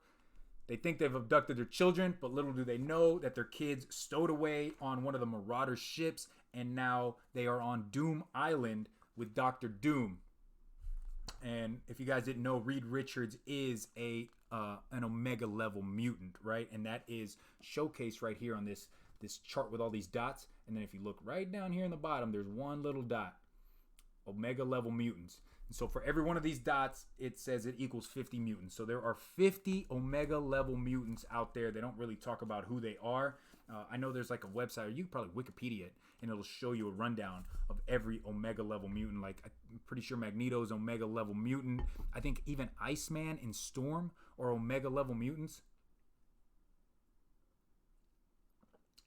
[SPEAKER 1] They think they've abducted their children, but little do they know that their kids stowed away on one of the Marauder ships, and now they are on Doom Island with Dr. Doom. And if you guys didn't know, Reed Richards is an Omega level mutant, right? And that is showcased right here on this chart with all these dots. And then if you look right down here in the bottom, there's one little dot, Omega level mutants. And so for every one of these dots, it says it equals 50 mutants. So there are 50 Omega level mutants out there. They don't really talk about who they are. I know there's like a website, or you can probably Wikipedia it, and it'll show you a rundown of every Omega level mutant. Like, I'm pretty sure Magneto's Omega level mutant. I think even Iceman and Storm are Omega level mutants.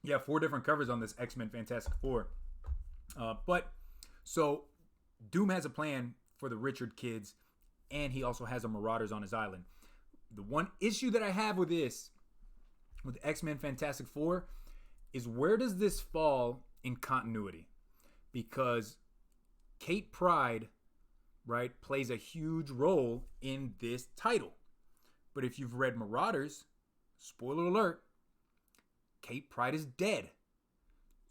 [SPEAKER 1] Yeah, 4 different covers on this X-Men Fantastic Four. So Doom has a plan for the Richard kids, and he also has a Marauders on his island. The one issue that I have with this, with X-Men Fantastic Four, is where does this fall in continuity? Because Kate Pryde, right, plays a huge role in this title. But if you've read Marauders, spoiler alert, Kate Pryde is dead.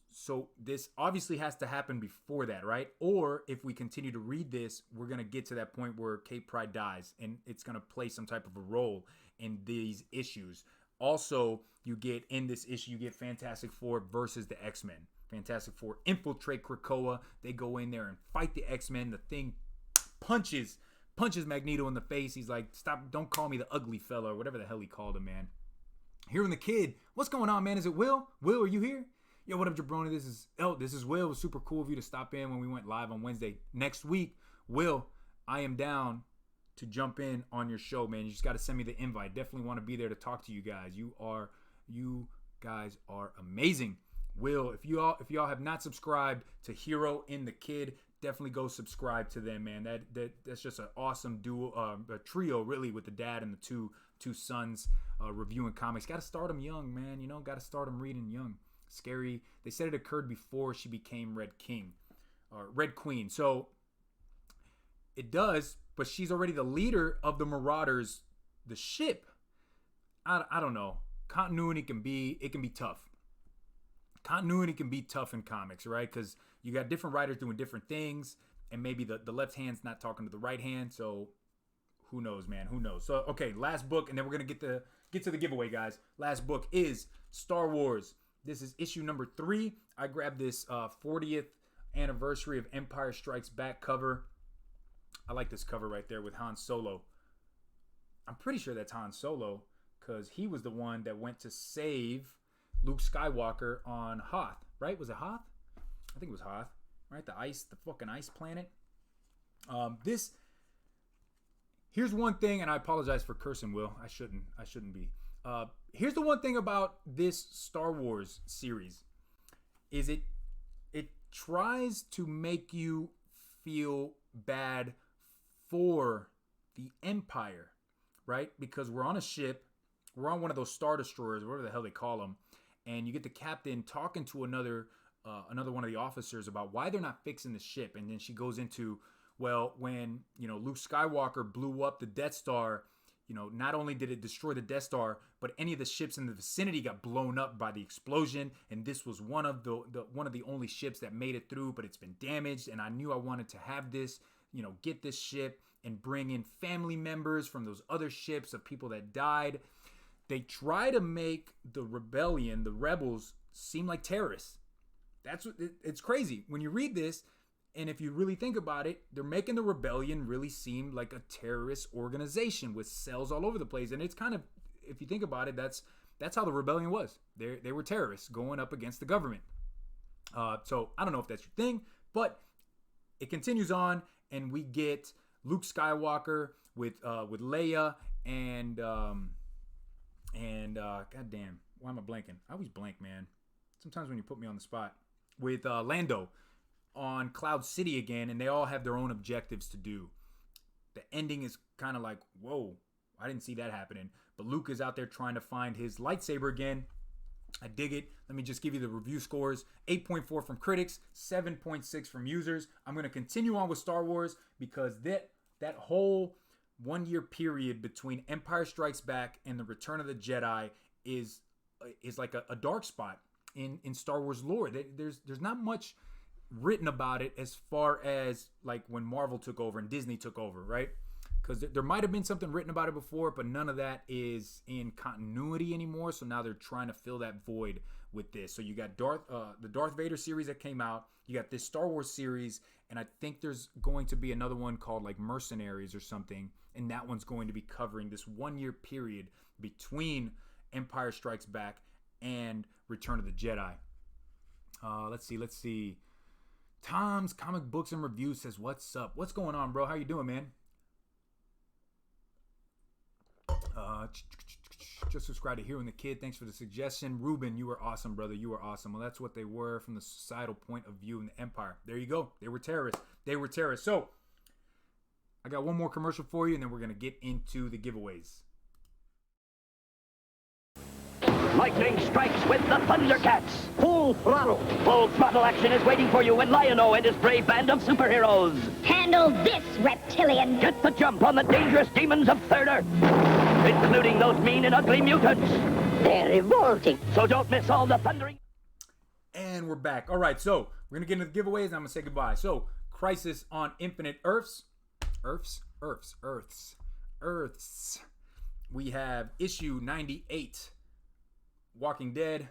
[SPEAKER 1] So this obviously has to happen before that, right? Or if we continue to read this, we're going to get to that point where Kate Pryde dies, and it's going to play some type of a role in these issues. Also, you get in this issue, you get Fantastic Four versus the X-Men. Fantastic Four infiltrate Krakoa. They go in there and fight the X-Men. The Thing punches Magneto in the face. He's like, stop, don't call me the ugly fella, or whatever the hell he called him, man. Hearing the kid, what's going on, man? Is it Will? Will, are you here? Yo, what up, Jabroni? This is Will. It was super cool of you to stop in when we went live on Wednesday. Next week, Will, I am down to jump in on your show, man. You just got to send me the invite. Definitely want to be there to talk to you guys. You guys are amazing. Will, if y'all have not subscribed to Hero and the Kid, definitely go subscribe to them, man. That's just an awesome duo, a trio really, with the dad and the two sons reviewing comics. Got to start them young, man. Got to start them reading young. Scary. They said it occurred before she became Red Queen. So it does, but she's already the leader of the Marauders, the ship. I don't know. Continuity can be tough. Continuity can be tough in comics, right? Because you got different writers doing different things, and maybe the left hand's not talking to the right hand. So who knows, man? Who knows? So okay, last book, and then we're gonna get to the giveaway, guys. Last book is Star Wars. This is issue number 3. I grabbed this 40th anniversary of Empire Strikes Back cover. I like this cover right there with Han Solo. I'm pretty sure that's Han Solo because he was the one that went to save Luke Skywalker on Hoth, right? Was it Hoth? I think it was Hoth, right? The fucking ice planet. Here's one thing, and I apologize for cursing, Will. I shouldn't be. Here's the one thing about this Star Wars series is it tries to make you feel bad for the Empire, right? Because we're on a ship, we're on one of those Star Destroyers, whatever the hell they call them, and you get the captain talking to another one of the officers about why they're not fixing the ship, and then she goes into, well, when Luke Skywalker blew up the Death Star, not only did it destroy the Death Star, but any of the ships in the vicinity got blown up by the explosion. And this was one of the only ships that made it through, but it's been damaged. And I knew I wanted to have this, get this ship and bring in family members from those other ships of people that died. They try to make the rebellion, the rebels, seem like terrorists. It's crazy when you read this. And if you really think about it, they're making the rebellion really seem like a terrorist organization with cells all over the place. And it's kind of, if you think about it, that's how the rebellion was. They were terrorists going up against the government. So I don't know if that's your thing, but it continues on, and we get Luke Skywalker with Leia and goddamn, why am I blanking? I always blank, man. Sometimes when you put me on the spot. With Lando on Cloud City again, and they all have their own objectives to do. The ending is kind of like, whoa, I didn't see that happening. But Luke is out there trying to find his lightsaber again. I dig it. Let me just give you the review scores. 8.4 from critics, 7.6 from users. I'm going to continue on with Star Wars because that whole 1 year period between Empire Strikes Back and the Return of the Jedi is like a dark spot in Star Wars lore. There's not much written about it as far as like when Marvel took over and Disney took over, right? Because there might have been something written about it before, but none of that is in continuity anymore. So now they're trying to fill that void with this. So you got the Darth Vader series that came out. You got this Star Wars series, and I think there's going to be another one called like Mercenaries or something, and that one's going to be covering this 1 year period between Empire Strikes Back and Return of the Jedi. Let's see. Tom's Comic Books and Reviews says, what's up? What's going on, bro? How you doing, man? Just subscribe to Hearing the Kid. Thanks for the suggestion. Ruben, you were awesome, brother. You were awesome. Well, that's what they were from the societal point of view in the Empire. There you go. They were terrorists. So, I got one more commercial for you, and then we're going to get into the giveaways.
[SPEAKER 5] Lightning strikes with the Thundercats. Full throttle. Full throttle action is waiting for you when Lion-O and his brave band of superheroes
[SPEAKER 4] Handle this, reptilian.
[SPEAKER 5] get the jump on the dangerous demons of Third Earth, including those mean and ugly mutants.
[SPEAKER 4] They're revolting.
[SPEAKER 5] So don't miss all the thundering...
[SPEAKER 1] And we're back. All right, so we're going to get into the giveaways, and I'm going to say goodbye. So, Crisis on Infinite Earths. We have issue 98, Walking Dead,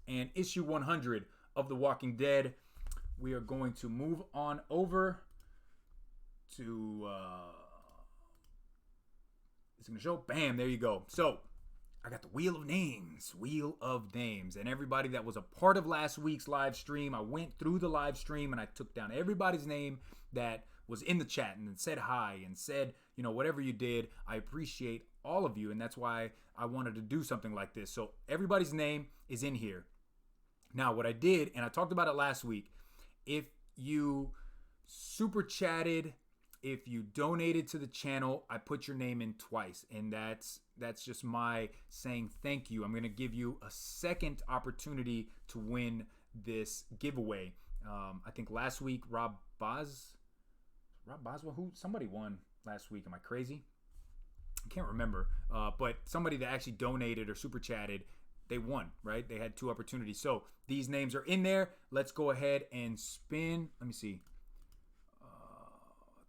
[SPEAKER 1] and issue 100 of The Walking Dead. We are going to move on over to it's going to show. Bam, there you go. So I got the Wheel of Names, and everybody that was a part of last week's live stream. I went through the live stream and I took down everybody's name that was in the chat and said hi and said, whatever you did. I appreciate all of you, and that's why I wanted to do something like this. So everybody's name is in here. Now, what I did, and I talked about it last week, if you super chatted, if you donated to the channel, I put your name in twice, and that's just my saying thank you. I'm going to give you a second opportunity to win this giveaway. I think last week Rob Boswell, somebody won last week. Am I crazy? I can't remember. But somebody that actually donated or super chatted, they won, right? They had two opportunities. So these names are in there. Let's go ahead and spin. Let me see.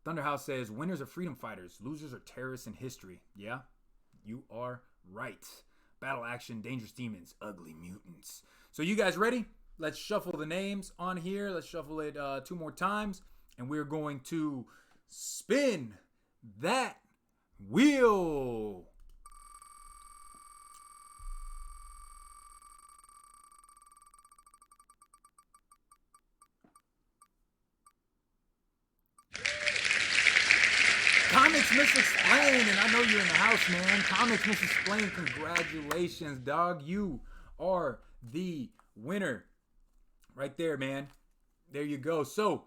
[SPEAKER 1] Thunderhouse says, winners are freedom fighters. Losers are terrorists in history. Yeah, you are right. Battle action, dangerous demons, ugly mutants. So you guys ready? Let's shuffle the names on here. Let's shuffle it 2 more times. And we're going to spin that wheel. Comics Mystics Explain, and I know you're in the house, man. Comics Mrs. Explain, congratulations, dog. You are the winner. Right there, man. There you go. So,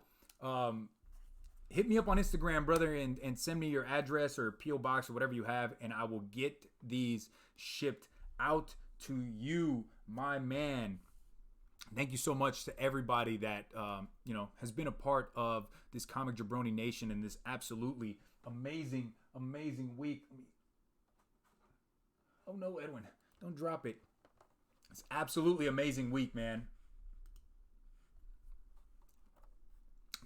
[SPEAKER 1] hit me up on Instagram, brother, and send me your address or P.O. box or whatever you have, and I will get these shipped out to you, my man. Thank you so much to everybody that has been a part of this Comic Jabroni Nation and this absolutely amazing week. Oh no, Edwin, don't drop it. It's absolutely amazing week, man.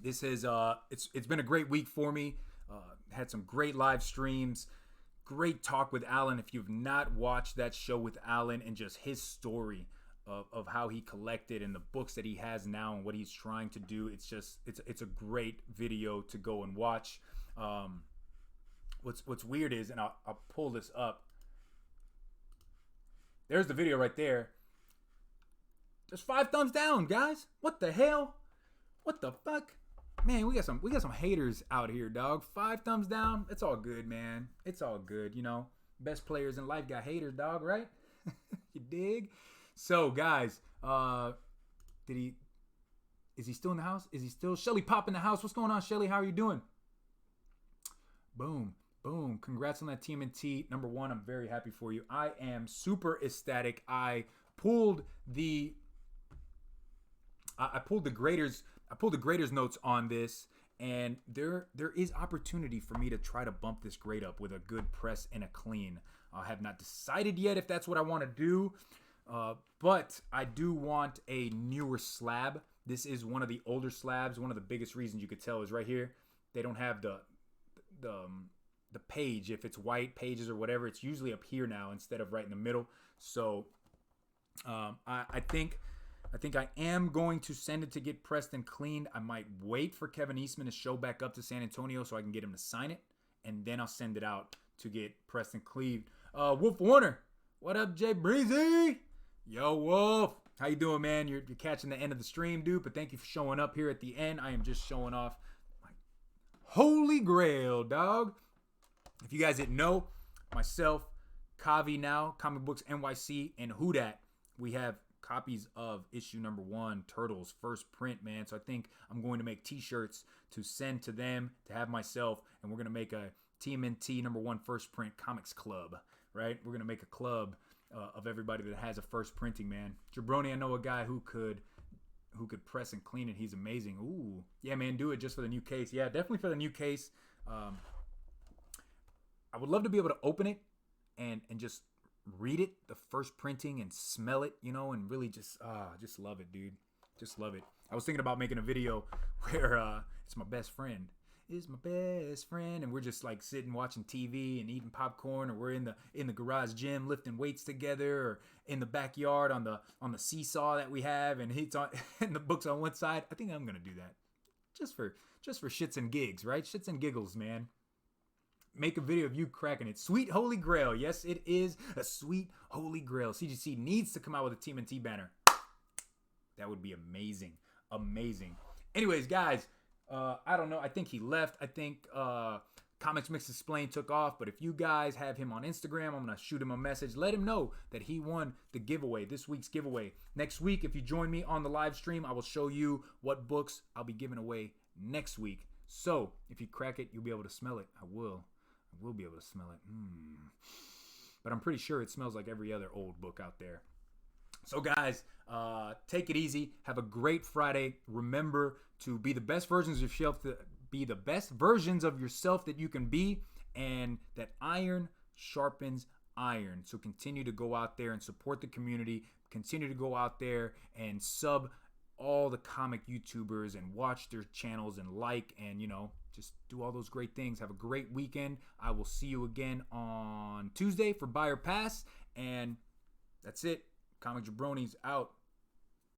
[SPEAKER 1] This is it's been a great week for me. Had some great live streams, great talk with Alan. If you've not watched that show with Alan and just his story of how he collected and the books that he has now and what he's trying to do, it's a great video to go and watch. What's weird is, and I'll pull this up. There's the video right there. There's 5 thumbs down, guys. What the hell? What the fuck? Man, we got some haters out here, dog. 5 thumbs down. It's all good, man. It's all good, Best players in life got haters, dog, right? You dig? So, guys, is he still in the house? Is he still? Shelly Pop in the house. What's going on, Shelly? How are you doing? Boom. Boom. Congrats on that TMNT. Number 1, I'm very happy for you. I am super ecstatic. I pulled the graders notes on this, and there is opportunity for me to try to bump this grade up with a good press and a clean. I have not decided yet if that's what I want to do, but I do want a newer slab. This is one of the older slabs. One of the biggest reasons you could tell is right here. They don't have the page. If it's white pages or whatever, it's usually up here now instead of right in the middle. So I think I am going to send it to get pressed and cleaned. I might wait for Kevin Eastman to show back up to San Antonio so I can get him to sign it, and then I'll send it out to get pressed and cleaned. Wolf Warner, what up, Jay Breezy? Yo, Wolf, how you doing, man? You're catching the end of the stream, dude, but thank you for showing up here at the end. I am just showing off my holy grail, dog. If you guys didn't know, myself, Kavi now, Comic Books NYC, and Houdat, we have copies of issue number 1, Turtles, first print, man. So I think I'm going to make t-shirts to send to them, to have myself, and we're going to make a TMNT number 1 first print comics club, right? We're going to make a club of everybody that has a first printing, man. Jabroni, I know a guy who could press and clean it. He's amazing. Ooh, yeah, man, do it just for the new case. Yeah, definitely for the new case. I would love to be able to open it and just read it, the first printing, and smell it, and really just love it, dude. Just love it. I was thinking about making a video where it's my best friend. It's my best friend, and we're just like sitting watching TV and eating popcorn, or we're in the garage gym lifting weights together, or in the backyard on the seesaw that we have, and he's on and the book's on one side. I think I'm gonna do that just for shits and gigs, right? Shits and giggles, man. Make a video of you cracking it. Sweet Holy Grail. Yes, it is a sweet Holy Grail. CGC needs to come out with a TMNT banner. That would be amazing. Amazing. Anyways, guys, I don't know. I think he left. I think Comics Mix Explain took off. But if you guys have him on Instagram, I'm going to shoot him a message. Let him know that he won the giveaway, this week's giveaway. Next week, if you join me on the live stream, I will show you what books I'll be giving away next week. So if you crack it, you'll be able to smell it. I will be able to smell it. But I'm pretty sure it smells like every other old book out there. So guys, take it easy. Have a great Friday. Remember to be the best versions of yourself, that you can be, and that iron sharpens iron. So continue to go out there and support the community. Continue to go out there and sub all the comic YouTubers and watch their channels and just do all those great things. Have a great weekend. I will see you again on Tuesday for Buyer Pass. And that's it. Comic Jabroni's out.